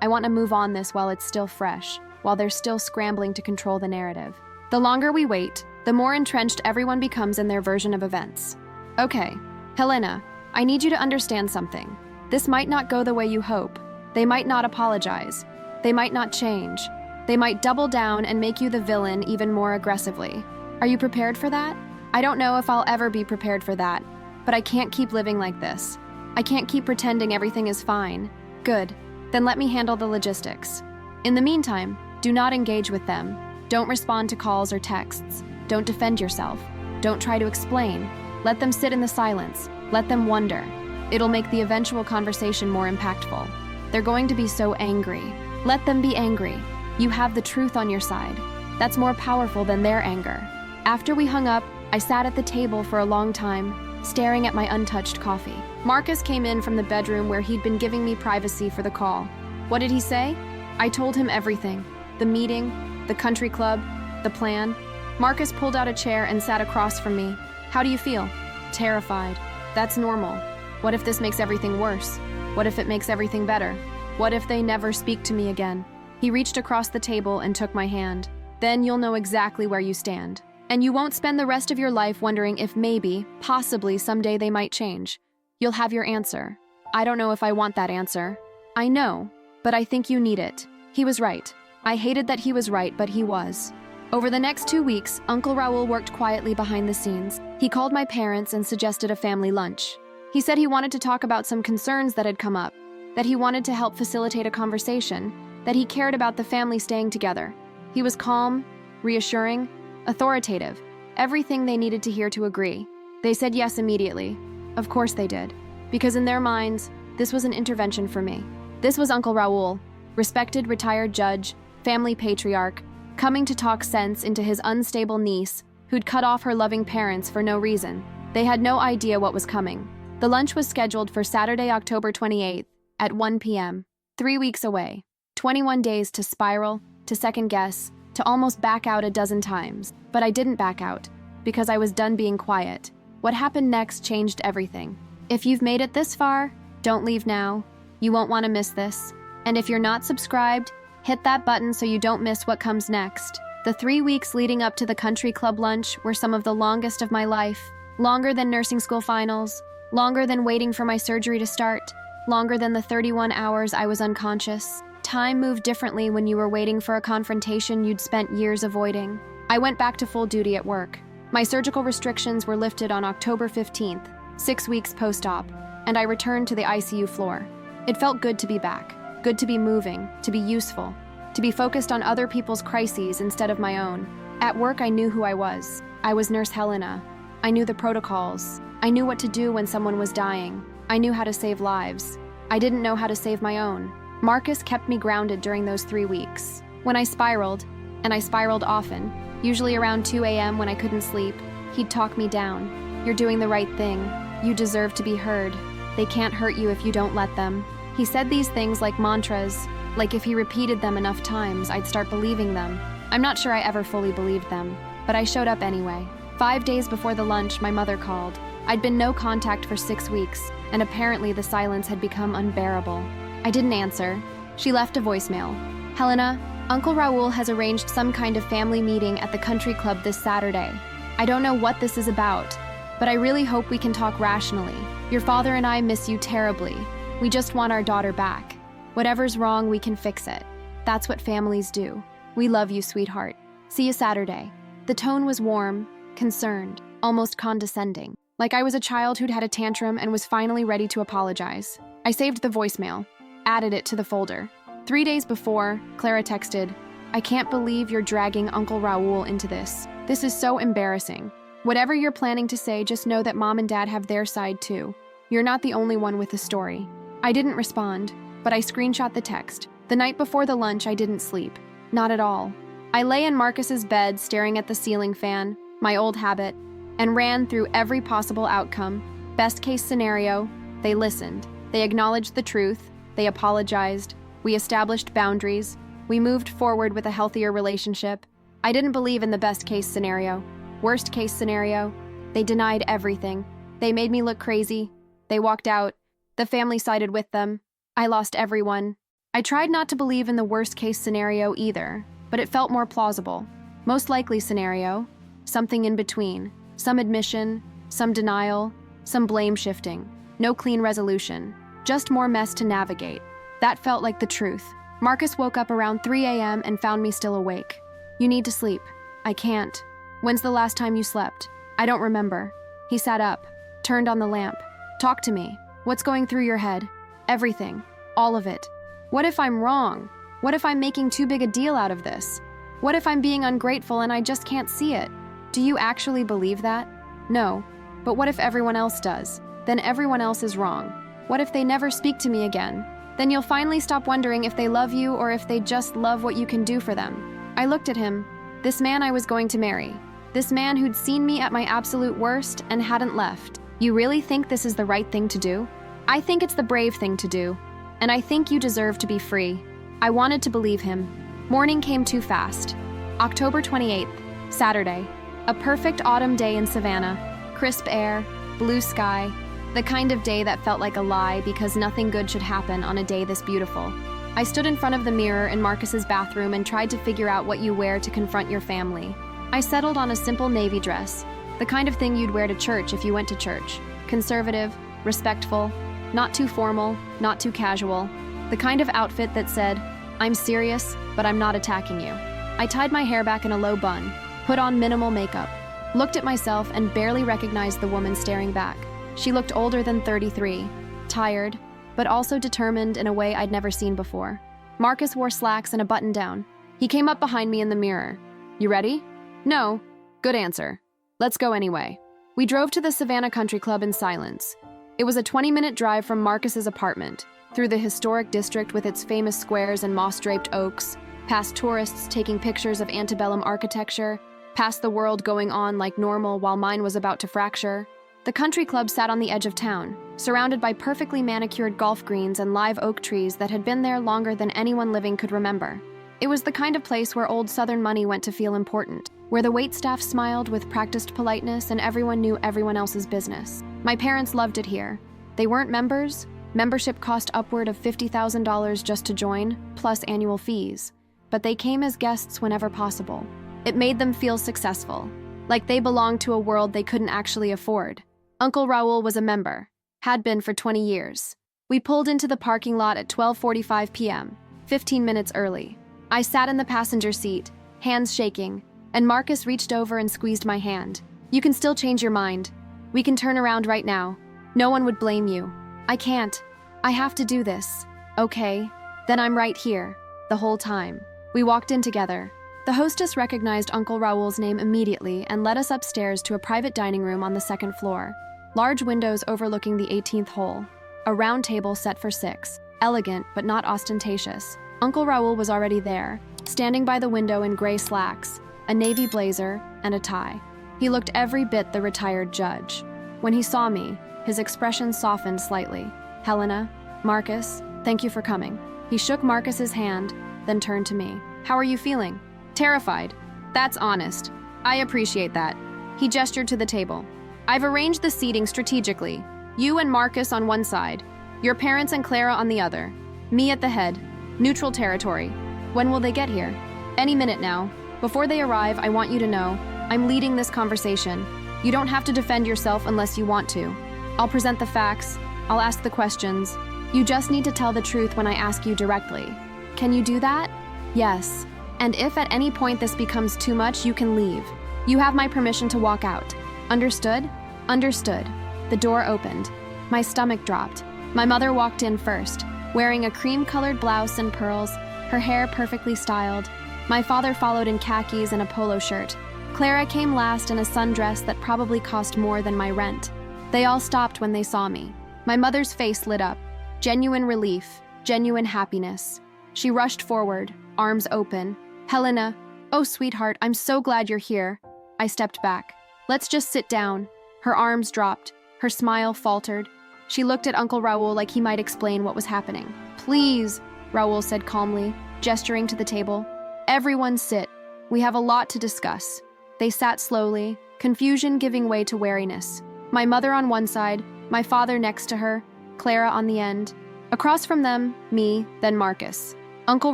I want to move on this while it's still fresh, while they're still scrambling to control the narrative. The longer we wait, the more entrenched everyone becomes in their version of events. Okay, Helena, I need you to understand something. This might not go the way you hope. They might not apologize. They might not change. They might double down and make you the villain even more aggressively. Are you prepared for that? I don't know if I'll ever be prepared for that, but I can't keep living like this. I can't keep pretending everything is fine. Good. Then let me handle the logistics. In the meantime, do not engage with them. Don't respond to calls or texts. Don't defend yourself. Don't try to explain. Let them sit in the silence. Let them wonder. It'll make the eventual conversation more impactful. They're going to be so angry. Let them be angry. You have the truth on your side. That's more powerful than their anger. After we hung up, I sat at the table for a long time, staring at my untouched coffee. Marcus came in from the bedroom where he'd been giving me privacy for the call. What did he say? I told him everything. The meeting, the country club, the plan. Marcus pulled out a chair and sat across from me. How do you feel? Terrified. That's normal. What if this makes everything worse? What if it makes everything better? What if they never speak to me again? He reached across the table and took my hand. Then you'll know exactly where you stand. And you won't spend the rest of your life wondering if maybe, possibly someday they might change. You'll have your answer. I don't know if I want that answer. I know, but I think you need it. He was right. I hated that he was right, but he was. Over the next 2 weeks, Uncle Raul worked quietly behind the scenes. He called my parents and suggested a family lunch. He said he wanted to talk about some concerns that had come up, that he wanted to help facilitate a conversation, that he cared about the family staying together. He was calm, reassuring, authoritative, everything they needed to hear to agree. They said yes immediately. Of course they did. Because in their minds, this was an intervention for me. This was Uncle Raoul, respected retired judge, family patriarch, coming to talk sense into his unstable niece, who'd cut off her loving parents for no reason. They had no idea what was coming. The lunch was scheduled for Saturday, October 28th, at 1 p.m., 3 weeks away. 21 days to spiral, to second guess, to almost back out a dozen times. But I didn't back out, because I was done being quiet. What happened next changed everything. If you've made it this far, don't leave now. You won't want to miss this. And if you're not subscribed, hit that button so you don't miss what comes next. The 3 weeks leading up to the country club lunch were some of the longest of my life. Longer than nursing school finals, longer than waiting for my surgery to start, longer than the 31 hours I was unconscious. Time moved differently when you were waiting for a confrontation you'd spent years avoiding. I went back to full duty at work. My surgical restrictions were lifted on October 15th, 6 weeks post-op, and I returned to the ICU floor. It felt good to be back, good to be moving, to be useful, to be focused on other people's crises instead of my own. At work, I knew who I was. I was Nurse Helena. I knew the protocols. I knew what to do when someone was dying. I knew how to save lives. I didn't know how to save my own. Marcus kept me grounded during those 3 weeks. When I spiraled, and I spiraled often, usually around 2 a.m. when I couldn't sleep, he'd talk me down. You're doing the right thing. You deserve to be heard. They can't hurt you if you don't let them. He said these things like mantras, like if he repeated them enough times, I'd start believing them. I'm not sure I ever fully believed them, but I showed up anyway. 5 days before the lunch, my mother called. I'd been no contact for 6 weeks, and apparently the silence had become unbearable. I didn't answer. She left a voicemail. Helena, Uncle Raoul has arranged some kind of family meeting at the country club this Saturday. I don't know what this is about, but I really hope we can talk rationally. Your father and I miss you terribly. We just want our daughter back. Whatever's wrong, we can fix it. That's what families do. We love you, sweetheart. See you Saturday. The tone was warm, concerned, almost condescending, like I was a child who'd had a tantrum and was finally ready to apologize. I saved the voicemail, added it to the folder. 3 days before, Clara texted, I can't believe you're dragging Uncle Raoul into this. This is so embarrassing. Whatever you're planning to say, just know that Mom and Dad have their side too. You're not the only one with the story. I didn't respond, but I screenshot the text. The night before the lunch, I didn't sleep. Not at all. I lay in Marcus's bed staring at the ceiling fan, my old habit, and ran through every possible outcome. Best case scenario, they listened. They acknowledged the truth. They apologized. We established boundaries. We moved forward with a healthier relationship. I didn't believe in the best case scenario. Worst case scenario, they denied everything. They made me look crazy. They walked out. The family sided with them. I lost everyone. I tried not to believe in the worst case scenario either, but it felt more plausible. Most likely scenario, something in between. Some admission, some denial, some blame shifting. No clean resolution. Just more mess to navigate. That felt like the truth. Marcus woke up around 3 a.m. and found me still awake. You need to sleep. I can't. When's the last time you slept? I don't remember. He sat up, turned on the lamp. Talk to me. What's going through your head? Everything. All of it. What if I'm wrong? What if I'm making too big a deal out of this? What if I'm being ungrateful and I just can't see it? Do you actually believe that? No. But what if everyone else does? Then everyone else is wrong. What if they never speak to me again? Then you'll finally stop wondering if they love you or if they just love what you can do for them. I looked at him. This man I was going to marry. This man who'd seen me at my absolute worst and hadn't left. You really think this is the right thing to do? I think it's the brave thing to do. And I think you deserve to be free. I wanted to believe him. Morning came too fast. October 28th, Saturday. A perfect autumn day in Savannah. Crisp air, blue sky. The kind of day that felt like a lie because nothing good should happen on a day this beautiful. I stood in front of the mirror in Marcus's bathroom and tried to figure out what you wear to confront your family. I settled on a simple navy dress, the kind of thing you'd wear to church if you went to church. Conservative, respectful, not too formal, not too casual. The kind of outfit that said, I'm serious, but I'm not attacking you. I tied my hair back in a low bun, put on minimal makeup, looked at myself and barely recognized the woman staring back. She looked older than 33, tired, but also determined in a way I'd never seen before. Marcus wore slacks and a button-down. He came up behind me in the mirror. You ready? No. Good answer. Let's go anyway. We drove to the Savannah Country Club in silence. It was a 20-minute drive from Marcus's apartment, through the historic district with its famous squares and moss-draped oaks, past tourists taking pictures of antebellum architecture, past the world going on like normal while mine was about to fracture. The country club sat on the edge of town, surrounded by perfectly manicured golf greens and live oak trees that had been there longer than anyone living could remember. It was the kind of place where old Southern money went to feel important, where the waitstaff smiled with practiced politeness and everyone knew everyone else's business. My parents loved it here. They weren't members. Membership cost upward of $50,000 just to join, plus annual fees. But they came as guests whenever possible. It made them feel successful, like they belonged to a world they couldn't actually afford. Uncle Raul was a member, had been for 20 years. We pulled into the parking lot at 12:45 p.m., 15 minutes early. I sat in the passenger seat, hands shaking, and Marcus reached over and squeezed my hand. You can still change your mind. We can turn around right now. No one would blame you. I can't. I have to do this. Okay, then I'm right here, the whole time. We walked in together. The hostess recognized Uncle Raul's name immediately and led us upstairs to a private dining room on the second floor. Large windows overlooking the 18th hole. A round table set for 6. Elegant, but not ostentatious. Uncle Raul was already there, standing by the window in gray slacks, a navy blazer, and a tie. He looked every bit the retired judge. When he saw me, his expression softened slightly. Helena, Marcus, thank you for coming. He shook Marcus's hand, then turned to me. How are you feeling? Terrified. That's honest. I appreciate that. He gestured to the table. I've arranged the seating strategically. You and Marcus on one side, your parents and Clara on the other. Me at the head. Neutral territory. When will they get here? Any minute now. Before they arrive, I want you to know, I'm leading this conversation. You don't have to defend yourself unless you want to. I'll present the facts. I'll ask the questions. You just need to tell the truth when I ask you directly. Can you do that? Yes. And if at any point this becomes too much, you can leave. You have my permission to walk out. Understood? Understood. The door opened. My stomach dropped. My mother walked in first, wearing a cream-colored blouse and pearls, her hair perfectly styled. My father followed in khakis and a polo shirt. Clara came last in a sundress that probably cost more than my rent. They all stopped when they saw me. My mother's face lit up. Genuine relief, genuine happiness. She rushed forward, arms open. Helena, oh sweetheart, I'm so glad you're here. I stepped back. Let's just sit down. Her arms dropped. Her smile faltered. She looked at Uncle Raul like he might explain what was happening. Please, Raul said calmly, gesturing to the table. Everyone sit. We have a lot to discuss. They sat slowly, confusion giving way to wariness. My mother on one side, my father next to her, Clara on the end. Across from them, me, then Marcus. Uncle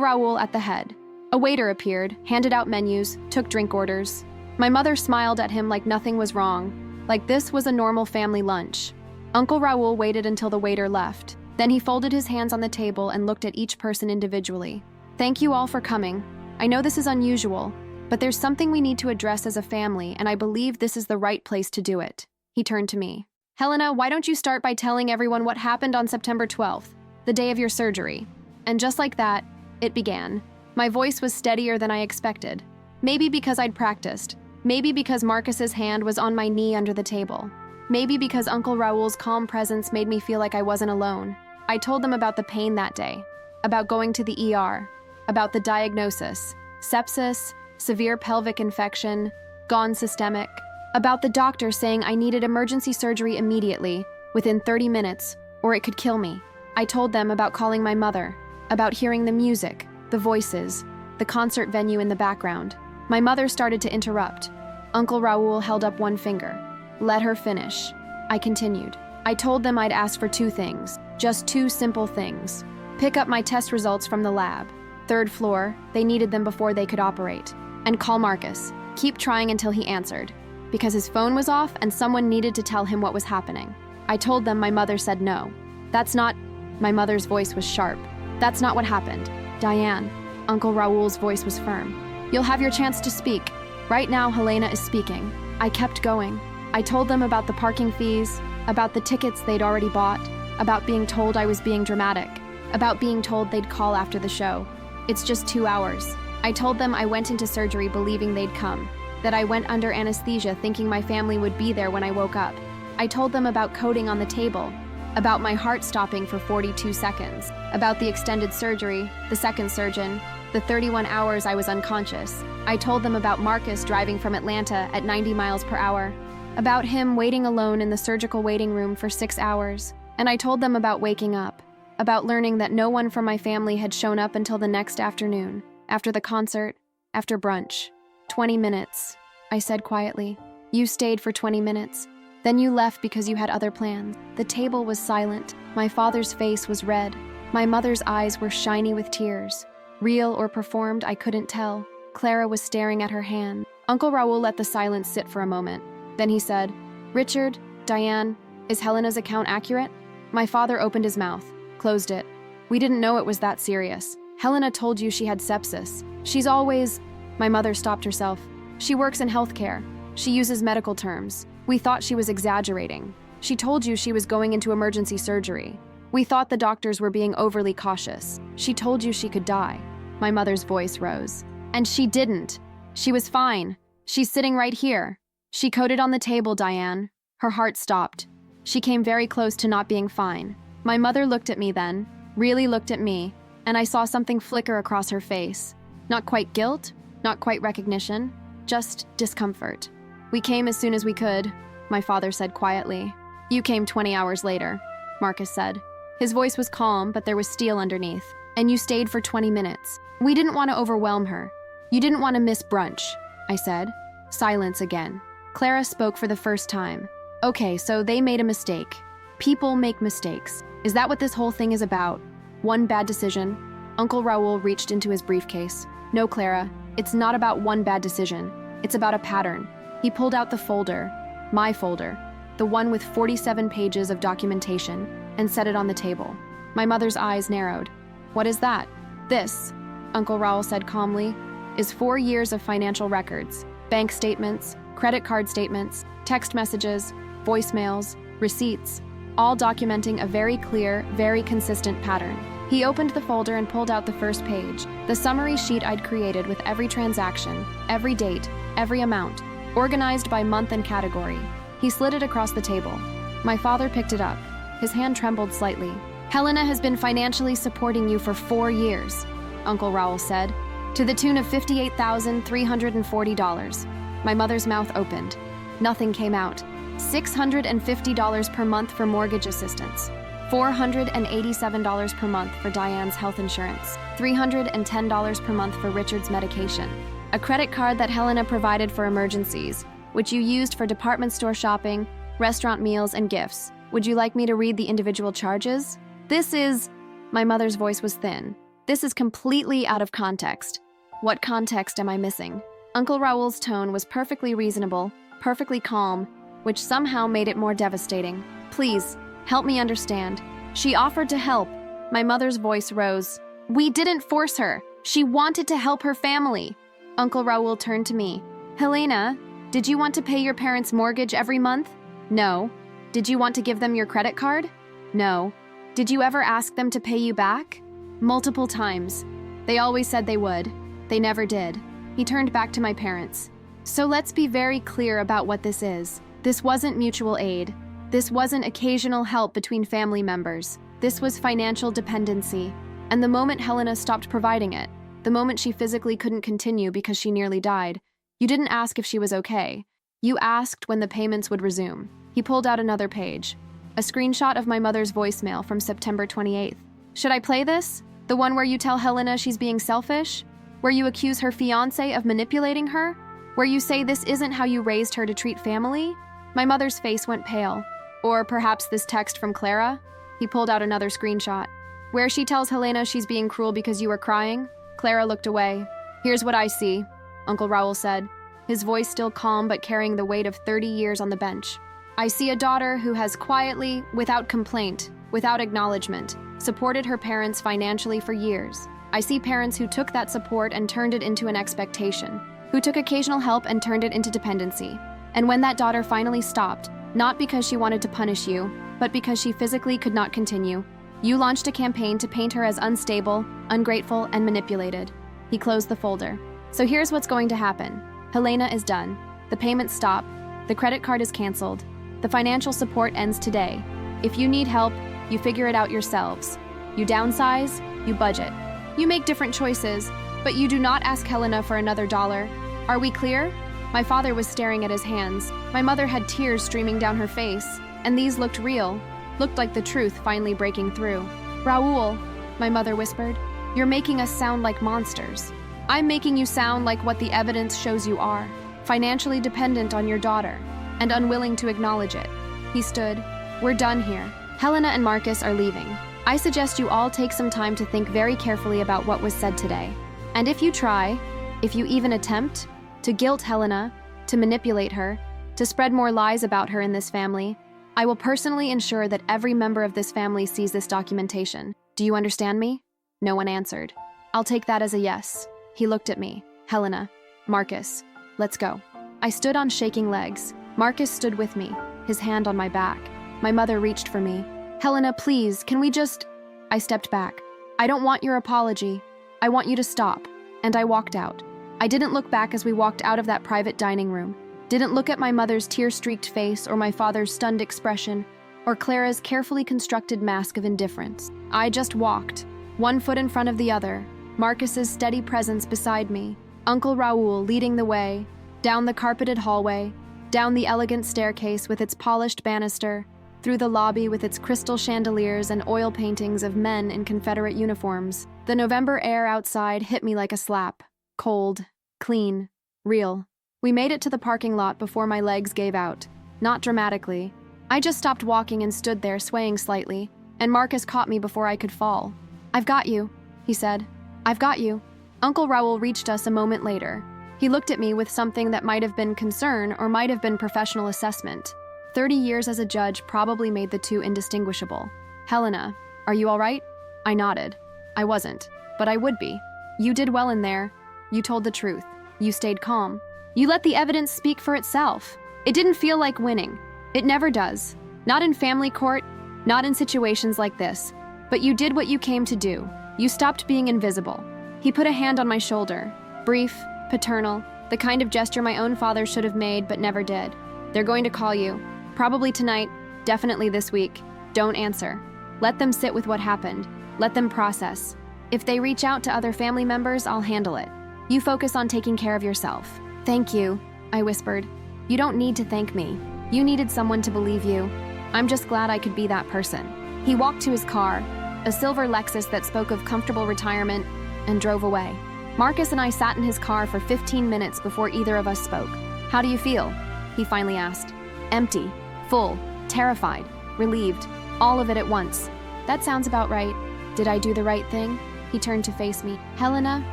Raul at the head. A waiter appeared, handed out menus, took drink orders. My mother smiled at him like nothing was wrong, like this was a normal family lunch. Uncle Raul waited until the waiter left. Then he folded his hands on the table and looked at each person individually. Thank you all for coming. I know this is unusual, but there's something we need to address as a family, and I believe this is the right place to do it. He turned to me. Helena, why don't you start by telling everyone what happened on September 12th, the day of your surgery? And just like that, it began. My voice was steadier than I expected. Maybe because I'd practiced. Maybe because Marcus's hand was on my knee under the table. Maybe because Uncle Raul's calm presence made me feel like I wasn't alone. I told them about the pain that day, about going to the ER, about the diagnosis, sepsis, severe pelvic infection, gone systemic, about the doctor saying I needed emergency surgery immediately, within 30 minutes, or it could kill me. I told them about calling my mother, about hearing the music, the voices, the concert venue in the background. My mother started to interrupt. Uncle Raul held up one finger. Let her finish. I continued. I told them I'd ask for 2 things, just 2 simple things. Pick up my test results from the lab. 3rd floor, they needed them before they could operate. And call Marcus. Keep trying until he answered, because his phone was off and someone needed to tell him what was happening. I told them my mother said no. That's not... My mother's voice was sharp. That's not what happened. Diane. Uncle Raul's voice was firm. You'll have your chance to speak. Right now, Helena is speaking. I kept going. I told them about the parking fees, about the tickets they'd already bought, about being told I was being dramatic, about being told they'd call after the show. It's just 2 hours. I told them I went into surgery believing they'd come. that I went under anesthesia thinking my family would be there when I woke up. I told them about coding on the table, about my heart stopping for 42 seconds, about the extended surgery, the second surgeon, the 31 hours I was unconscious. I told them about Marcus driving from Atlanta at 90 miles per hour, about him waiting alone in the surgical waiting room for 6 hours. And I told them about waking up, about learning that no one from my family had shown up until the next afternoon, after the concert, after brunch. 20 minutes, I said quietly. You stayed for 20 minutes. Then you left because you had other plans. The table was silent. My father's face was red. My mother's eyes were shiny with tears. Real or performed, I couldn't tell. Clara was staring at her hand. Uncle Raul let the silence sit for a moment. Then he said, "Richard, Diane, is Helena's account accurate?" My father opened his mouth, closed it. "We didn't know it was that serious. Helena told you she had sepsis. She's always..." My mother stopped herself. "She works in healthcare. She uses medical terms. We thought she was exaggerating. She told you she was going into emergency surgery. We thought the doctors were being overly cautious. She told you she could die." My mother's voice rose. "And she didn't. She was fine. She's sitting right here. She coded on the table, Diane." Her heart stopped. She came very close to not being fine. My mother looked at me then, really looked at me, and I saw something flicker across her face. Not quite guilt, not quite recognition, just discomfort. "We came as soon as we could," my father said quietly. "You came 20 hours later," Marcus said. His voice was calm, but there was steel underneath. "And you stayed for 20 minutes. We didn't want to overwhelm her. You didn't want to miss brunch," I said. Silence again. Clara spoke for the first time. "Okay, so they made a mistake. People make mistakes. Is that what this whole thing is about? One bad decision?" Uncle Raul reached into his briefcase. "No, Clara, it's not about one bad decision. It's about a pattern." He pulled out the folder, my folder, the one with 47 pages of documentation, and set it on the table. My mother's eyes narrowed. "What is that?" "This," Uncle Raul said calmly, "is 4 years of financial records, bank statements, credit card statements, text messages, voicemails, receipts, all documenting a very clear, very consistent pattern." He opened the folder and pulled out the first page, the summary sheet I'd created with every transaction, every date, every amount, organized by month and category. He slid it across the table. My father picked it up. His hand trembled slightly. "Helena has been financially supporting you for 4 years," Uncle Raul said, "to the tune of $58,340. My mother's mouth opened. Nothing came out. $650 per month for mortgage assistance, $487 per month for Diane's health insurance, $310 per month for Richard's medication, a credit card that Helena provided for emergencies, which you used for department store shopping, restaurant meals, and gifts. Would you like me to read the individual charges? This is..." My mother's voice was thin. "This is completely out of context." "What context am I missing?" Uncle Raul's tone was perfectly reasonable, perfectly calm, which somehow made it more devastating. "Please, help me understand. She offered to help." My mother's voice rose. "We didn't force her. She wanted to help her family." Uncle Raul turned to me. "Helena, did you want to pay your parents' mortgage every month?" "No." "Did you want to give them your credit card?" "No." "Did you ever ask them to pay you back?" "Multiple times. They always said they would. They never did." He turned back to my parents. "So let's be very clear about what this is. This wasn't mutual aid. This wasn't occasional help between family members. This was financial dependency. And the moment Helena stopped providing it, the moment she physically couldn't continue because she nearly died, you didn't ask if she was okay. You asked when the payments would resume." He pulled out another page, a screenshot of my mother's voicemail from September 28th. "Should I play this? The one where you tell Helena she's being selfish? Where you accuse her fiancé of manipulating her? Where you say this isn't how you raised her to treat family?" My mother's face went pale. "Or perhaps this text from Clara?" He pulled out another screenshot. "Where she tells Helena she's being cruel because you were crying?" Clara looked away. "Here's what I see," Uncle Raul said, his voice still calm but carrying the weight of 30 years on the bench. "I see a daughter who has quietly, without complaint, without acknowledgement, supported her parents financially for years. I see parents who took that support and turned it into an expectation, who took occasional help and turned it into dependency. And when that daughter finally stopped, not because she wanted to punish you, but because she physically could not continue, you launched a campaign to paint her as unstable, ungrateful, and manipulated." He closed the folder. "So here's what's going to happen. Helena is done. The payments stop. The credit card is canceled. The financial support ends today. If you need help, you figure it out yourselves. You downsize, you budget. You make different choices, but you do not ask Helena for another dollar. Are we clear? My father was staring at his hands. My mother had tears streaming down her face, and these looked real, looked like the truth finally breaking through. Raul, my mother whispered, you're making us sound like monsters. I'm making you sound like what the evidence shows you are, financially dependent on your daughter, and unwilling to acknowledge it. He stood. We're done here. Helena and Marcus are leaving. I suggest you all take some time to think very carefully about what was said today. And if you try, if you even attempt, to guilt Helena, to manipulate her, to spread more lies about her in this family, I will personally ensure that every member of this family sees this documentation. Do you understand me? No one answered. I'll take that as a yes. He looked at me. Helena, Marcus, let's go. I stood on shaking legs. Marcus stood with me, his hand on my back. My mother reached for me. Helena, please, can we just... I stepped back. I don't want your apology. I want you to stop. And I walked out. I didn't look back as we walked out of that private dining room. Didn't look at my mother's tear-streaked face or my father's stunned expression or Clara's carefully constructed mask of indifference. I just walked, one foot in front of the other, Marcus's steady presence beside me, Uncle Raul leading the way, down the carpeted hallway, down the elegant staircase with its polished banister, through the lobby with its crystal chandeliers and oil paintings of men in Confederate uniforms. The November air outside hit me like a slap. Cold, clean, real. We made it to the parking lot before my legs gave out. Not dramatically. I just stopped walking and stood there swaying slightly, and Marcus caught me before I could fall. I've got you, he said. I've got you. Uncle Raul reached us a moment later. He looked at me with something that might have been concern or might have been professional assessment. 30 years as a judge probably made the two indistinguishable. Helena, are you all right? I nodded. I wasn't, but I would be. You did well in there. You told the truth. You stayed calm. You let the evidence speak for itself. It didn't feel like winning. It never does. Not in family court, not in situations like this. But you did what you came to do. You stopped being invisible. He put a hand on my shoulder. Brief, paternal, the kind of gesture my own father should have made but never did. They're going to call you. Probably tonight, definitely this week. Don't answer. Let them sit with what happened. Let them process. If they reach out to other family members, I'll handle it. You focus on taking care of yourself. Thank you, I whispered. You don't need to thank me. You needed someone to believe you. I'm just glad I could be that person. He walked to his car, a silver Lexus that spoke of comfortable retirement, and drove away. Marcus and I sat in his car for 15 minutes before either of us spoke. How do you feel? He finally asked. Empty, full, terrified, relieved, all of it at once. That sounds about right. Did I do the right thing? He turned to face me. Helena,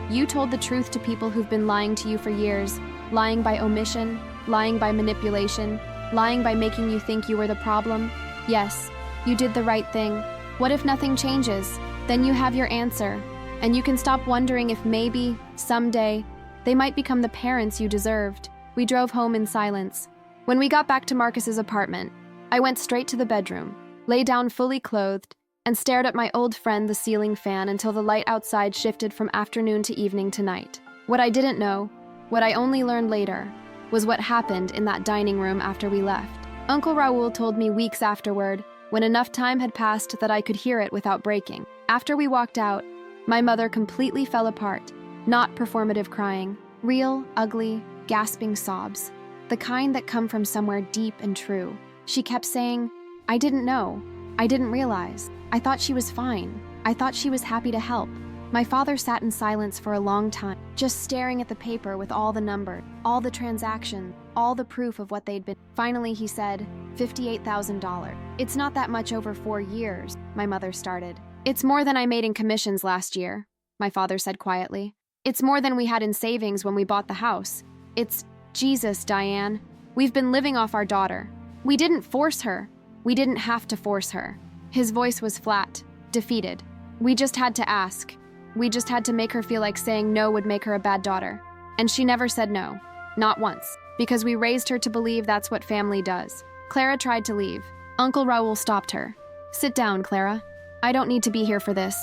you told the truth to people who've been lying to you for years, lying by omission, lying by manipulation, lying by making you think you were the problem. Yes, you did the right thing. What if nothing changes? Then you have your answer, and you can stop wondering if maybe, someday, they might become the parents you deserved. We drove home in silence. When we got back to Marcus's apartment, I went straight to the bedroom, lay down fully clothed, and stared at my old friend the ceiling fan until the light outside shifted from afternoon to evening to night. What I didn't know, what I only learned later, was what happened in that dining room after we left. Uncle Raul told me weeks afterward, when enough time had passed that I could hear it without breaking. After we walked out, my mother completely fell apart, not performative crying, real, ugly, gasping sobs, the kind that come from somewhere deep and true. She kept saying, I didn't know. I didn't realize. I thought she was fine. I thought she was happy to help. My father sat in silence for a long time, just staring at the paper with all the numbers, all the transactions, all the proof of what they'd been. Finally, he said, $58,000. It's not that much over 4 years, my mother started. It's more than I made in commissions last year, my father said quietly. It's more than we had in savings when we bought the house. It's, Jesus, Diane. We've been living off our daughter. We didn't force her. We didn't have to force her. His voice was flat, defeated. We just had to ask. We just had to make her feel like saying no would make her a bad daughter. And she never said no. Not once. Because we raised her to believe that's what family does. Clara tried to leave. Uncle Raul stopped her. Sit down, Clara. I don't need to be here for this.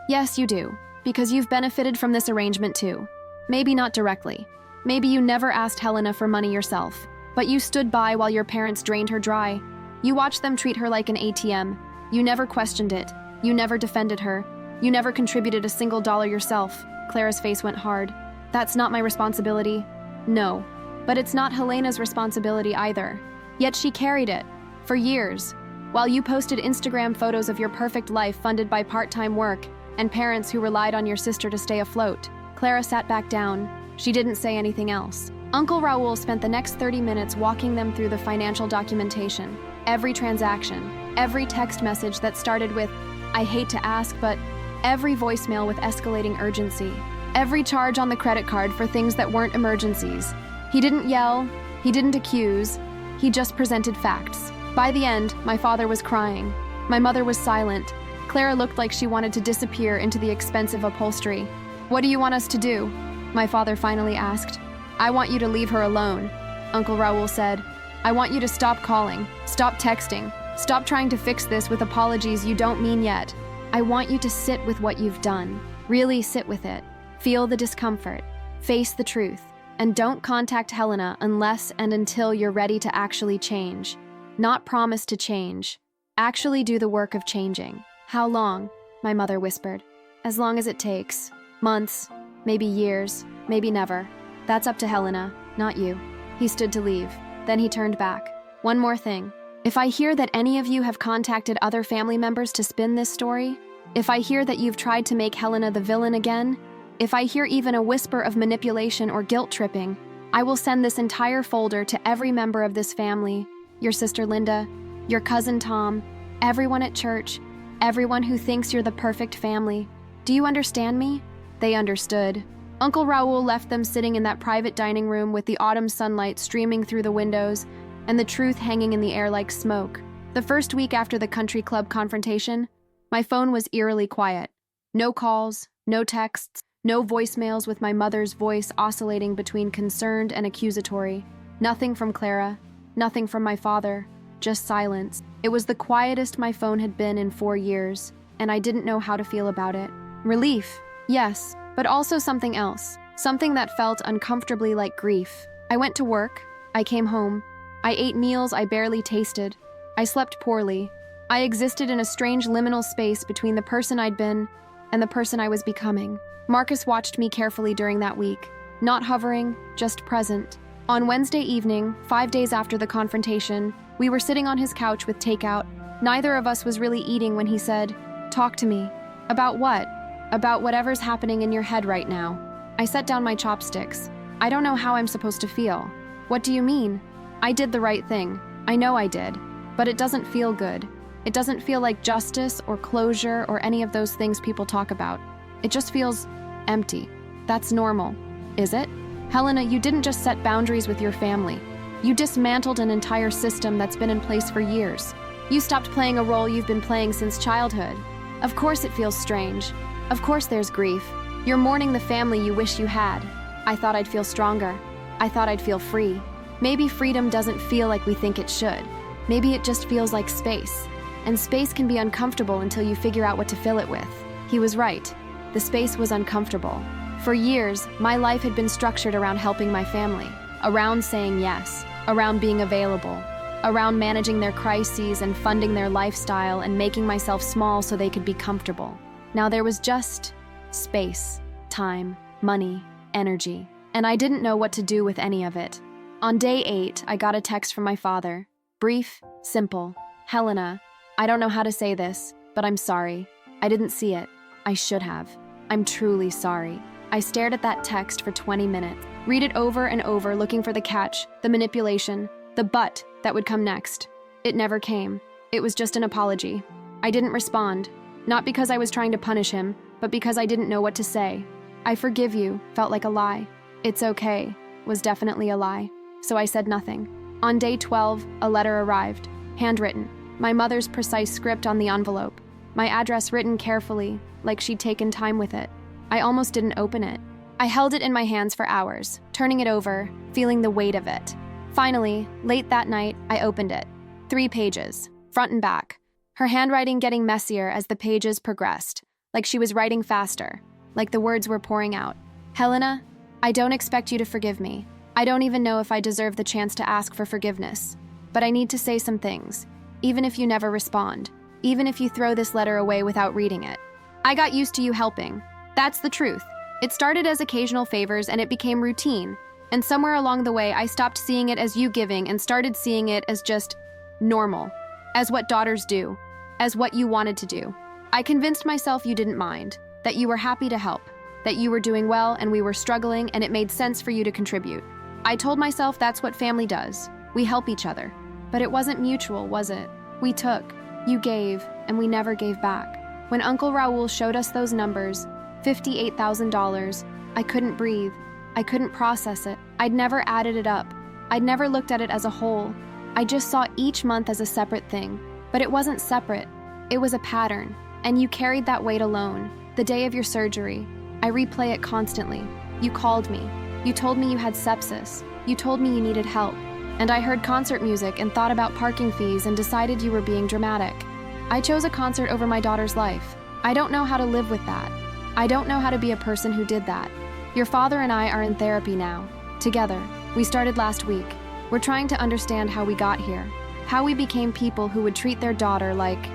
Yes, you do. Because you've benefited from this arrangement too. Maybe not directly. Maybe you never asked Helena for money yourself, but you stood by while your parents drained her dry. You watched them treat her like an ATM. You never questioned it. You never defended her. You never contributed a single dollar yourself. Clara's face went hard. That's not my responsibility. No, but it's not Helena's responsibility either. Yet she carried it for years. While you posted Instagram photos of your perfect life funded by part-time work and parents who relied on your sister to stay afloat, Clara sat back down. She didn't say anything else. Uncle Raoul spent the next 30 minutes walking them through the financial documentation, every transaction, every text message that started with, "I hate to ask, but," every voicemail with escalating urgency, every charge on the credit card for things that weren't emergencies. He didn't yell, he didn't accuse, he just presented facts. By the end, my father was crying. My mother was silent. Clara looked like she wanted to disappear into the expensive upholstery. "What do you want us to do?" my father finally asked. "I want you to leave her alone," Uncle Raoul said. "I want you to stop calling, stop texting, stop trying to fix this with apologies you don't mean yet. I want you to sit with what you've done. Really sit with it. Feel the discomfort. Face the truth. And don't contact Helena unless and until you're ready to actually change. Not promise to change. Actually do the work of changing." "How long?" my mother whispered. "As long as it takes. Months, maybe years, maybe never. That's up to Helena, not you." He stood to leave. Then he turned back. "One more thing. If I hear that any of you have contacted other family members to spin this story, if I hear that you've tried to make Helena the villain again, if I hear even a whisper of manipulation or guilt tripping, I will send this entire folder to every member of this family, your sister Linda, your cousin Tom, everyone at church, everyone who thinks you're the perfect family. Do you understand me?" They understood. Uncle Raoul left them sitting in that private dining room with the autumn sunlight streaming through the windows and the truth hanging in the air like smoke. The first week after the country club confrontation, my phone was eerily quiet. No calls, no texts, no voicemails with my mother's voice oscillating between concerned and accusatory. Nothing from Clara, nothing from my father, just silence. It was the quietest my phone had been in 4 years, and I didn't know how to feel about it. Relief, yes, but also something else, something that felt uncomfortably like grief. I went to work, I came home, I ate meals I barely tasted, I slept poorly. I existed in a strange liminal space between the person I'd been and the person I was becoming. Marcus watched me carefully during that week, not hovering, just present. On Wednesday evening, 5 days after the confrontation, we were sitting on his couch with takeout. Neither of us was really eating when he said, "Talk to me." "About what?" "About whatever's happening in your head right now." I set down my chopsticks. "I don't know how I'm supposed to feel." "What do you mean?" "I did the right thing. I know I did. But it doesn't feel good. It doesn't feel like justice or closure or any of those things people talk about. It just feels empty." "That's normal." "Is it?" "Helena, you didn't just set boundaries with your family. You dismantled an entire system that's been in place for years. You stopped playing a role you've been playing since childhood. Of course it feels strange. Of course there's grief. You're mourning the family you wish you had. I thought I'd feel stronger. I thought I'd feel free. Maybe freedom doesn't feel like we think it should. Maybe it just feels like space. And space can be uncomfortable until you figure out what to fill it with." He was right. The space was uncomfortable. For years, my life had been structured around helping my family, around saying yes, around being available, around managing their crises and funding their lifestyle and making myself small so they could be comfortable. Now there was just space, time, money, energy, and I didn't know what to do with any of it. On day 8, I got a text from my father. Brief, simple. "Helena, I don't know how to say this, but I'm sorry. I didn't see it. I should have. I'm truly sorry." I stared at that text for 20 minutes, read it over and over, looking for the catch, the manipulation, the but that would come next. It never came. It was just an apology. I didn't respond, not because I was trying to punish him, but because I didn't know what to say. "I forgive you" felt like a lie. "It's okay" was definitely a lie. So I said nothing. On day 12, a letter arrived, handwritten, my mother's precise script on the envelope, my address written carefully, like she'd taken time with it. I almost didn't open it. I held it in my hands for hours, turning it over, feeling the weight of it. Finally, late that night, I opened it. 3 pages, front and back. Her handwriting getting messier as the pages progressed, like she was writing faster, like the words were pouring out. "Helena, I don't expect you to forgive me. I don't even know if I deserve the chance to ask for forgiveness. But I need to say some things, even if you never respond, even if you throw this letter away without reading it. I got used to you helping. That's the truth. It started as occasional favors and it became routine. And somewhere along the way, I stopped seeing it as you giving and started seeing it as just normal, as what daughters do, as what you wanted to do. I convinced myself you didn't mind, that you were happy to help, that you were doing well and we were struggling and it made sense for you to contribute. I told myself that's what family does. We help each other. But it wasn't mutual, was it? We took, you gave, and we never gave back. When Uncle Raul showed us those numbers, $58,000, I couldn't breathe. I couldn't process it. I'd never added it up. I'd never looked at it as a whole. I just saw each month as a separate thing. But it wasn't separate. It was a pattern. And you carried that weight alone. The day of your surgery, I replay it constantly. You called me. You told me you had sepsis. You told me you needed help. And I heard concert music and thought about parking fees and decided you were being dramatic. I chose a concert over my daughter's life. I don't know how to live with that. I don't know how to be a person who did that. Your father and I are in therapy now, together. We started last week. We're trying to understand how we got here. How we became people who would treat their daughter like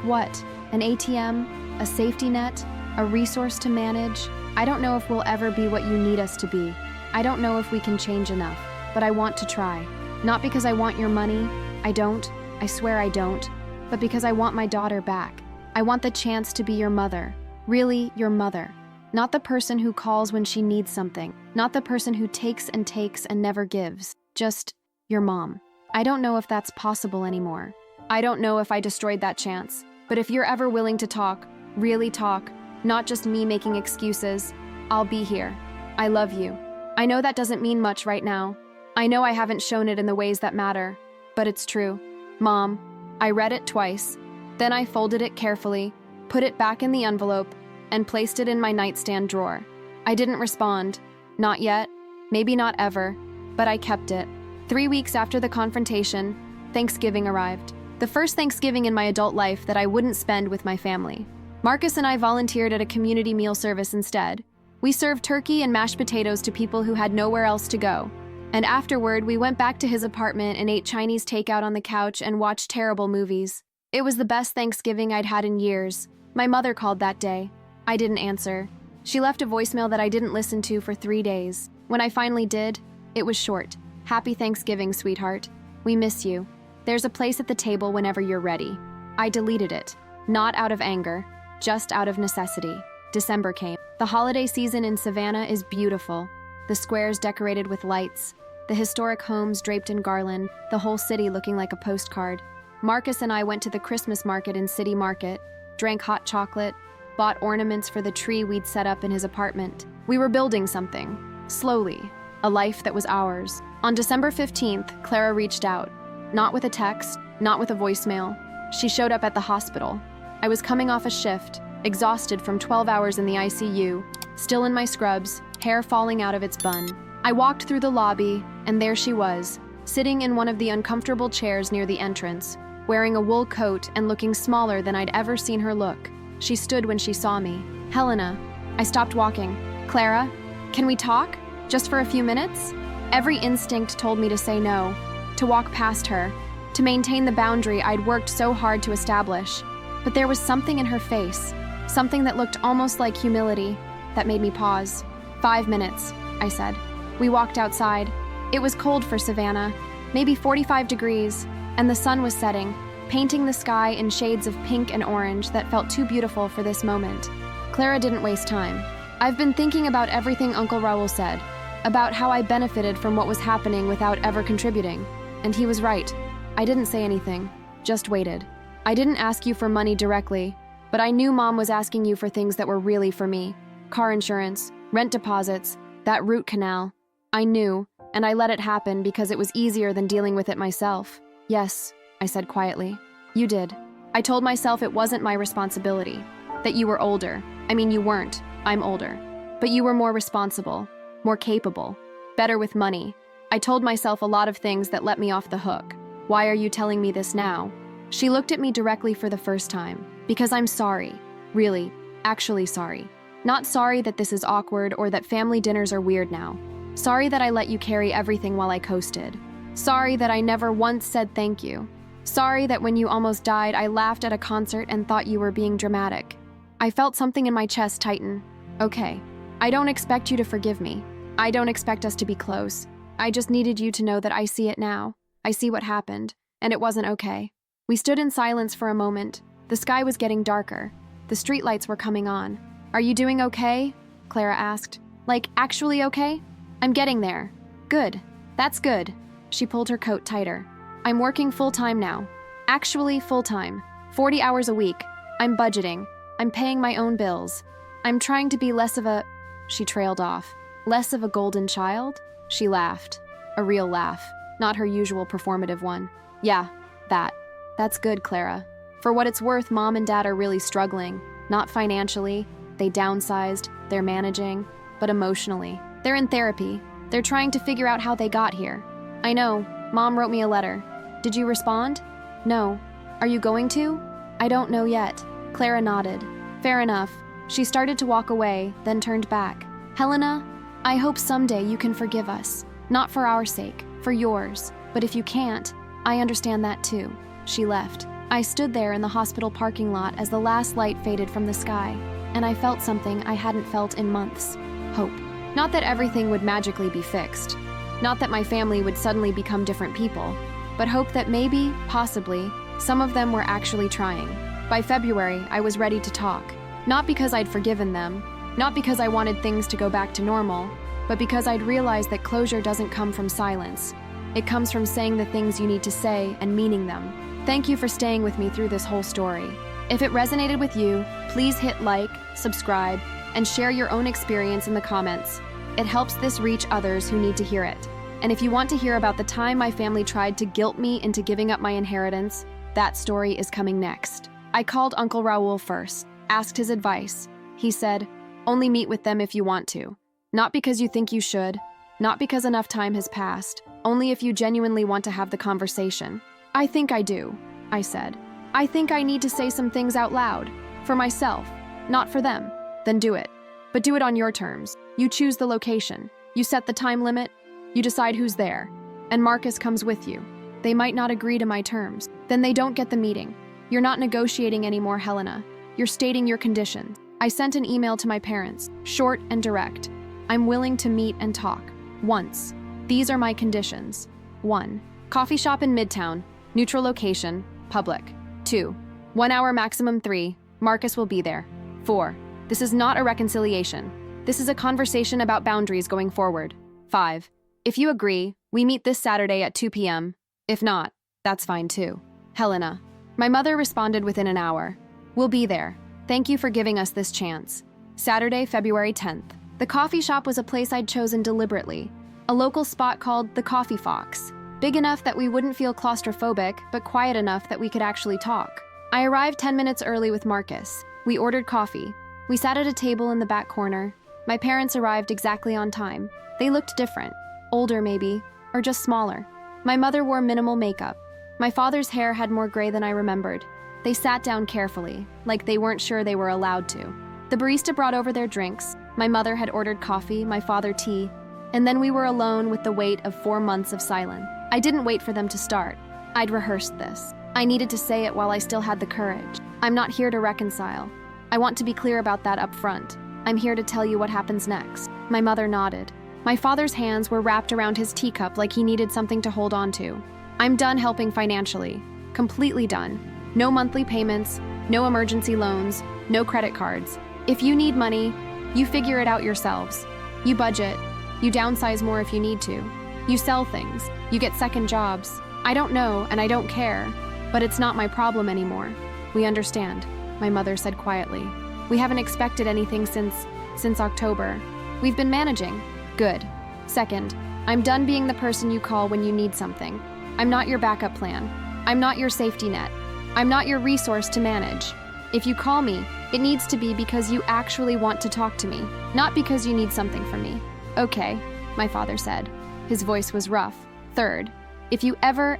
what? An ATM? A safety net? A resource to manage? I don't know if we'll ever be what you need us to be. I don't know if we can change enough, but I want to try. Not because I want your money. I don't. I swear I don't. But because I want my daughter back. I want the chance to be your mother. Really, your mother. Not the person who calls when she needs something. Not the person who takes and never gives. Just your mom. I don't know if that's possible anymore. I don't know if I destroyed that chance. But if you're ever willing to talk, really talk, not just me making excuses, I'll be here. I love you. I know that doesn't mean much right now. I know I haven't shown it in the ways that matter, but it's true. Mom, I read it twice. Then I folded it carefully, put it back in the envelope, and placed it in my nightstand drawer. I didn't respond. Not yet. Maybe not ever. But I kept it. 3 weeks after the confrontation, Thanksgiving arrived. The first Thanksgiving in my adult life that I wouldn't spend with my family. Marcus and I volunteered at a community meal service instead. We served turkey and mashed potatoes to people who had nowhere else to go. And afterward, we went back to his apartment and ate Chinese takeout on the couch and watched terrible movies. It was the best Thanksgiving I'd had in years. My mother called that day. I didn't answer. She left a voicemail that I didn't listen to for 3 days. When I finally did, it was short. Happy Thanksgiving, sweetheart. We miss you. There's a place at the table whenever you're ready. I deleted it. Not out of anger, just out of necessity. December came. The holiday season in Savannah is beautiful. The squares decorated with lights, the historic homes draped in garland, the whole city looking like a postcard. Marcus and I went to the Christmas market in City Market, drank hot chocolate, bought ornaments for the tree we'd set up in his apartment. We were building something, slowly, a life that was ours. On December 15th, Clara reached out. Not with a text, not with a voicemail. She showed up at the hospital. I was coming off a shift, exhausted from 12 hours in the ICU, still in my scrubs, hair falling out of its bun. I walked through the lobby, and there she was, sitting in one of the uncomfortable chairs near the entrance, wearing a wool coat and looking smaller than I'd ever seen her look. She stood when she saw me. Helena. I stopped walking. Clara, can we talk? Just for a few minutes? Every instinct told me to say no, to walk past her, to maintain the boundary I'd worked so hard to establish. But there was something in her face, something that looked almost like humility, that made me pause. 5 minutes, I said. We walked outside. It was cold for Savannah, maybe 45 degrees, and the sun was setting, painting the sky in shades of pink and orange that felt too beautiful for this moment. Clara didn't waste time. I've been thinking about everything Uncle Raul said, about how I benefited from what was happening without ever contributing. And he was right. I didn't say anything, just waited. I didn't ask you for money directly, but I knew Mom was asking you for things that were really for me. Car insurance, rent deposits, that root canal. I knew, and I let it happen because it was easier than dealing with it myself. Yes, I said quietly. You did. I told myself it wasn't my responsibility, that you were older. I mean, you weren't. I'm older. But you were more responsible, more capable, better with money. I told myself a lot of things that let me off the hook. Why are you telling me this now? She looked at me directly for the first time. Because I'm sorry. Really, actually sorry. Not sorry that this is awkward or that family dinners are weird now. Sorry that I let you carry everything while I coasted. Sorry that I never once said thank you. Sorry that when you almost died, I laughed at a concert and thought you were being dramatic. I felt something in my chest tighten. Okay, I don't expect you to forgive me. I don't expect us to be close. I just needed you to know that I see it now. I see what happened, and it wasn't okay. We stood in silence for a moment. The sky was getting darker. The streetlights were coming on. Are you doing okay? Clara asked. Like, actually okay? I'm getting there. Good. That's good. She pulled her coat tighter. I'm working full-time now. Actually full-time. 40 hours a week. I'm budgeting. I'm paying my own bills. I'm trying to be less of a... She trailed off. Less of a golden child? She laughed. A real laugh. Not her usual performative one. Yeah, that. That's good, Clara. For what it's worth, Mom and Dad are really struggling. Not financially. They downsized. They're managing. But emotionally. They're in therapy. They're trying to figure out how they got here. I know. Mom wrote me a letter. Did you respond? No. Are you going to? I don't know yet. Clara nodded. Fair enough. She started to walk away, then turned back. Helena, I hope someday you can forgive us. Not for our sake, for yours. But if you can't, I understand that too. She left. I stood there in the hospital parking lot as the last light faded from the sky, and I felt something I hadn't felt in months. Hope. Not that everything would magically be fixed. Not that my family would suddenly become different people, but hope that maybe, possibly, some of them were actually trying. By February, I was ready to talk. Not because I'd forgiven them, not because I wanted things to go back to normal, but because I'd realized that closure doesn't come from silence. It comes from saying the things you need to say and meaning them. Thank you for staying with me through this whole story. If it resonated with you, please hit like, subscribe, and share your own experience in the comments. It helps this reach others who need to hear it. And if you want to hear about the time my family tried to guilt me into giving up my inheritance, that story is coming next. I called Uncle Raoul first, asked his advice. He said, only meet with them if you want to. Not because you think you should, not because enough time has passed, only if you genuinely want to have the conversation. I think I do, I said. I think I need to say some things out loud, for myself, not for them. Then do it. But do it on your terms. You choose the location. You set the time limit. You decide who's there. And Marcus comes with you. They might not agree to my terms. Then they don't get the meeting. You're not negotiating anymore, Helena. You're stating your conditions. I sent an email to my parents, short and direct. I'm willing to meet and talk. Once. These are my conditions. 1. Coffee shop in Midtown. Neutral location. Public. 2. 1 hour maximum 3. Marcus will be there. 4. This is not a reconciliation. This is a conversation about boundaries going forward. 5. If you agree, we meet this Saturday at 2 p.m. If not, that's fine too. Helena. My mother responded within an hour. We'll be there. Thank you for giving us this chance. Saturday, February 10th. The coffee shop was a place I'd chosen deliberately. A local spot called the Coffee Fox. Big enough that we wouldn't feel claustrophobic, but quiet enough that we could actually talk. I arrived 10 minutes early with Marcus. We ordered coffee. We sat at a table in the back corner. My parents arrived exactly on time. They looked different. Older maybe, or just smaller. My mother wore minimal makeup. My father's hair had more gray than I remembered. They sat down carefully, like they weren't sure they were allowed to. The barista brought over their drinks. My mother had ordered coffee, my father tea, and then we were alone with the weight of 4 months of silence. I didn't wait for them to start. I'd rehearsed this. I needed to say it while I still had the courage. I'm not here to reconcile. I want to be clear about that up front. I'm here to tell you what happens next. My mother nodded. My father's hands were wrapped around his teacup like he needed something to hold on to. I'm done helping financially. Completely done. No monthly payments, no emergency loans, no credit cards. If you need money, you figure it out yourselves. You budget. You downsize more if you need to. You sell things. You get second jobs. I don't know and I don't care, but it's not my problem anymore. We understand, my mother said quietly. We haven't expected anything since October. We've been managing. Good. Second, I'm done being the person you call when you need something. I'm not your backup plan. I'm not your safety net. I'm not your resource to manage. If you call me, it needs to be because you actually want to talk to me, not because you need something from me. Okay, my father said. His voice was rough. Third, if you ever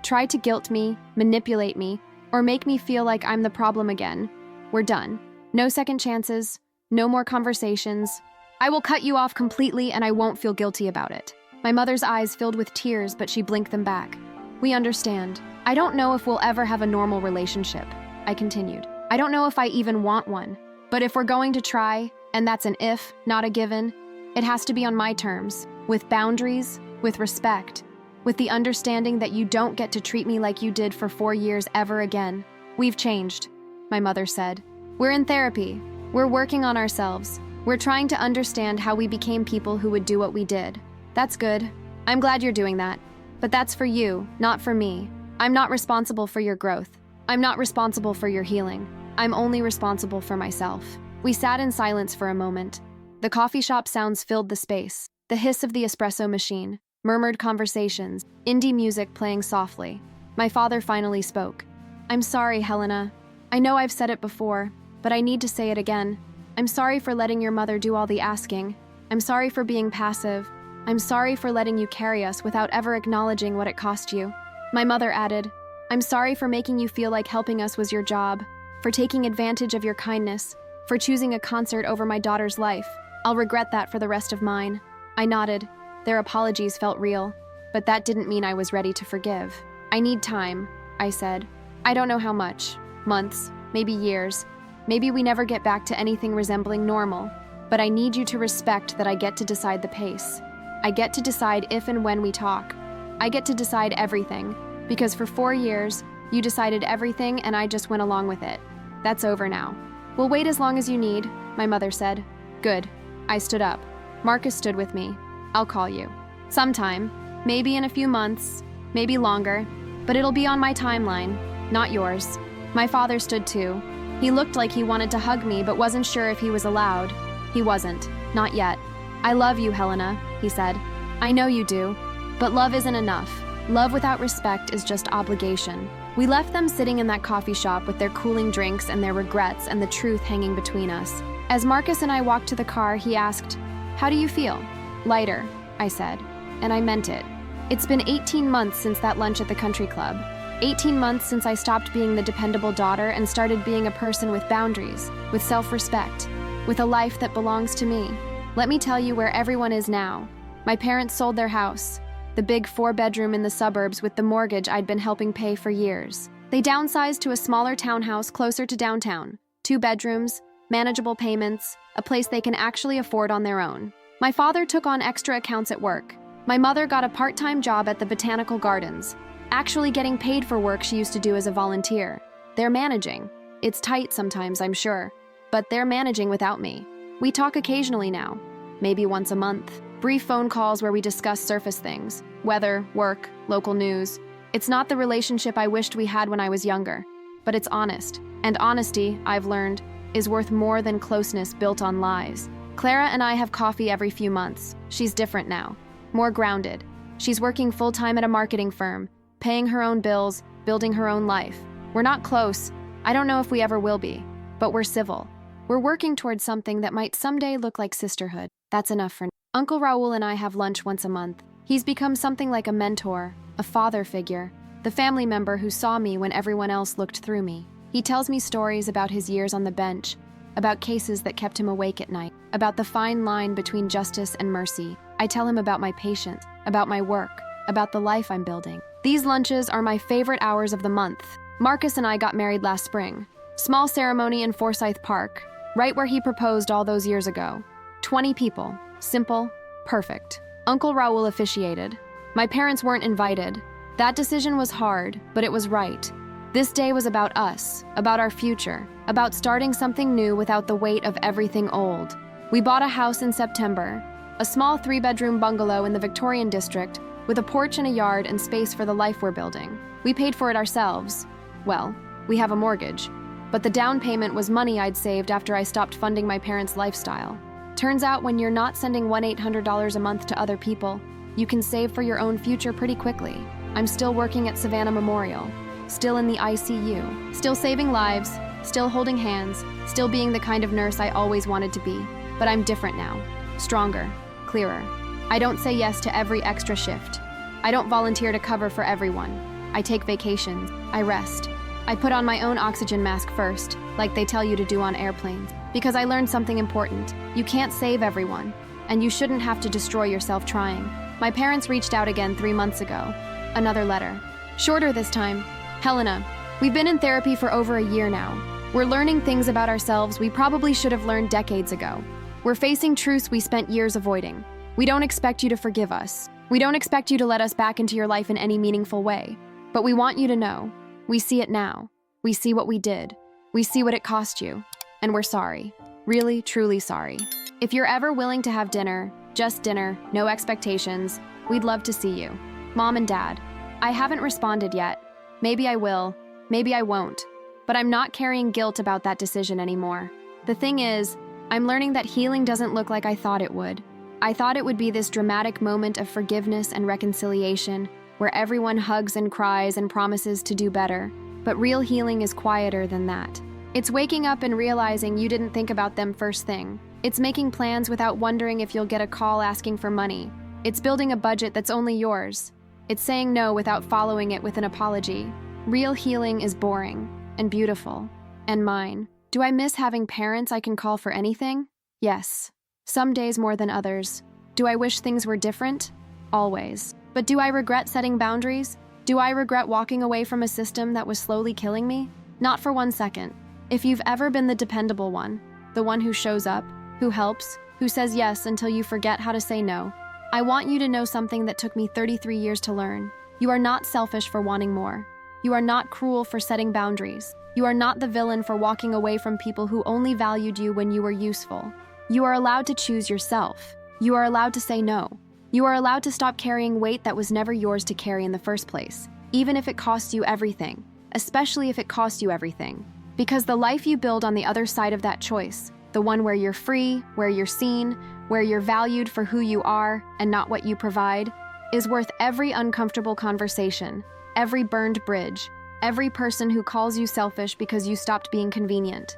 try to guilt me, manipulate me, or make me feel like I'm the problem again, we're done. No second chances, No more conversations. I will cut you off completely and I won't feel guilty about it. My mother's eyes filled with tears, but she blinked them back. We understand. I don't know if we'll ever have a normal relationship, I continued. I don't know if I even want one. But if we're going to try, and that's an if, not a given, it has to be on my terms, with boundaries, with respect, with the understanding that you don't get to treat me like you did for 4 years ever again. We've changed, my mother said. We're in therapy. We're working on ourselves. We're trying to understand how we became people who would do what we did. That's good. I'm glad you're doing that. But that's for you, not for me. I'm not responsible for your growth. I'm not responsible for your healing. I'm only responsible for myself. We sat in silence for a moment. The coffee shop sounds filled the space. The hiss of the espresso machine, murmured conversations, indie music playing softly. My father finally spoke. I'm sorry, Helena. I know I've said it before, but I need to say it again. I'm sorry for letting your mother do all the asking. I'm sorry for being passive. I'm sorry for letting you carry us without ever acknowledging what it cost you. My mother added, I'm sorry for making you feel like helping us was your job, for taking advantage of your kindness, for choosing a concert over my daughter's life. I'll regret that for the rest of mine. I nodded. Their apologies felt real, but that didn't mean I was ready to forgive. I need time, I said. I don't know how much. Months, maybe years. Maybe we never get back to anything resembling normal, but I need you to respect that I get to decide the pace. I get to decide if and when we talk. I get to decide everything, because for 4 years, you decided everything and I just went along with it. That's over now. We'll wait as long as you need, my mother said. Good. I stood up. Marcus stood with me. I'll call you. Sometime. Maybe in a few months. Maybe longer. But it'll be on my timeline, not yours. My father stood too. He looked like he wanted to hug me but wasn't sure if he was allowed. He wasn't. Not yet. I love you, Helena, he said. I know you do. But love isn't enough. Love without respect is just obligation. We left them sitting in that coffee shop with their cooling drinks and their regrets and the truth hanging between us. As Marcus and I walked to the car, he asked, How do you feel? Lighter, I said, and I meant it. It's been 18 months since that lunch at the country club. 18 months since I stopped being the dependable daughter and started being a person with boundaries, with self-respect, with a life that belongs to me. Let me tell you where everyone is now. My parents sold their house, the big 4-bedroom in the suburbs with the mortgage I'd been helping pay for years. They downsized to a smaller townhouse closer to downtown, 2 bedrooms, manageable payments, a place they can actually afford on their own. My father took on extra accounts at work. My mother got a part-time job at the botanical gardens, actually getting paid for work she used to do as a volunteer. They're managing. It's tight sometimes, I'm sure, but they're managing without me. We talk occasionally now, maybe once a month. Brief phone calls where we discuss surface things, weather, work, local news. It's not the relationship I wished we had when I was younger, but it's honest. And honesty, I've learned, is worth more than closeness built on lies. Clara and I have coffee every few months. She's different now, more grounded. She's working full-time at a marketing firm, paying her own bills, building her own life. We're not close. I don't know if we ever will be, but we're civil. We're working towards something that might someday look like sisterhood. That's enough for now. Uncle Raul and I have lunch once a month. He's become something like a mentor, a father figure, the family member who saw me when everyone else looked through me. He tells me stories about his years on the bench, about cases that kept him awake at night, about the fine line between justice and mercy. I tell him about my patients, about my work, about the life I'm building. These lunches are my favorite hours of the month. Marcus and I got married last spring. Small ceremony in Forsyth Park, right where he proposed all those years ago. 20 people. Simple, perfect. Uncle Raul officiated. My parents weren't invited. That decision was hard, but it was right. This day was about us, about our future, about starting something new without the weight of everything old. We bought a house in September, a small 3-bedroom bungalow in the Victorian district with a porch and a yard and space for the life we're building. We paid for it ourselves. Well, we have a mortgage, but the down payment was money I'd saved after I stopped funding my parents' lifestyle. Turns out when you're not sending $1-800 a month to other people, you can save for your own future pretty quickly. I'm still working at Savannah Memorial, still in the ICU, still saving lives, still holding hands, still being the kind of nurse I always wanted to be. But I'm different now, stronger, clearer. I don't say yes to every extra shift. I don't volunteer to cover for everyone. I take vacations, I rest. I put on my own oxygen mask first, like they tell you to do on airplanes. because I learned something important. You can't save everyone, and you shouldn't have to destroy yourself trying. My parents reached out again 3 months ago. Another letter. Shorter this time. Helena, we've been in therapy for over a year now. We're learning things about ourselves we probably should have learned decades ago. We're facing truths we spent years avoiding. We don't expect you to forgive us. We don't expect you to let us back into your life in any meaningful way. But we want you to know, we see it now. We see what we did. We see what it cost you. And we're sorry. Really, truly sorry. If you're ever willing to have dinner, just dinner, no expectations, we'd love to see you. Mom and Dad, I haven't responded yet. Maybe I will, maybe I won't. But I'm not carrying guilt about that decision anymore. The thing is, I'm learning that healing doesn't look like I thought it would. I thought it would be this dramatic moment of forgiveness and reconciliation, where everyone hugs and cries and promises to do better. But real healing is quieter than that. It's waking up and realizing you didn't think about them first thing. It's making plans without wondering if you'll get a call asking for money. It's building a budget that's only yours. It's saying no without following it with an apology. Real healing is boring and beautiful. And mine. Do I miss having parents I can call for anything? Yes. Some days more than others. Do I wish things were different? Always. But do I regret setting boundaries? Do I regret walking away from a system that was slowly killing me? Not for 1 second. If you've ever been the dependable one, the one who shows up, who helps, who says yes until you forget how to say no, I want you to know something that took me 33 years to learn. You are not selfish for wanting more. You are not cruel for setting boundaries. You are not the villain for walking away from people who only valued you when you were useful. You are allowed to choose yourself. You are allowed to say no. You are allowed to stop carrying weight that was never yours to carry in the first place, even if it costs you everything, especially if it costs you everything. Because the life you build on the other side of that choice, the one where you're free, where you're seen, where you're valued for who you are and not what you provide, is worth every uncomfortable conversation, every burned bridge, every person who calls you selfish because you stopped being convenient.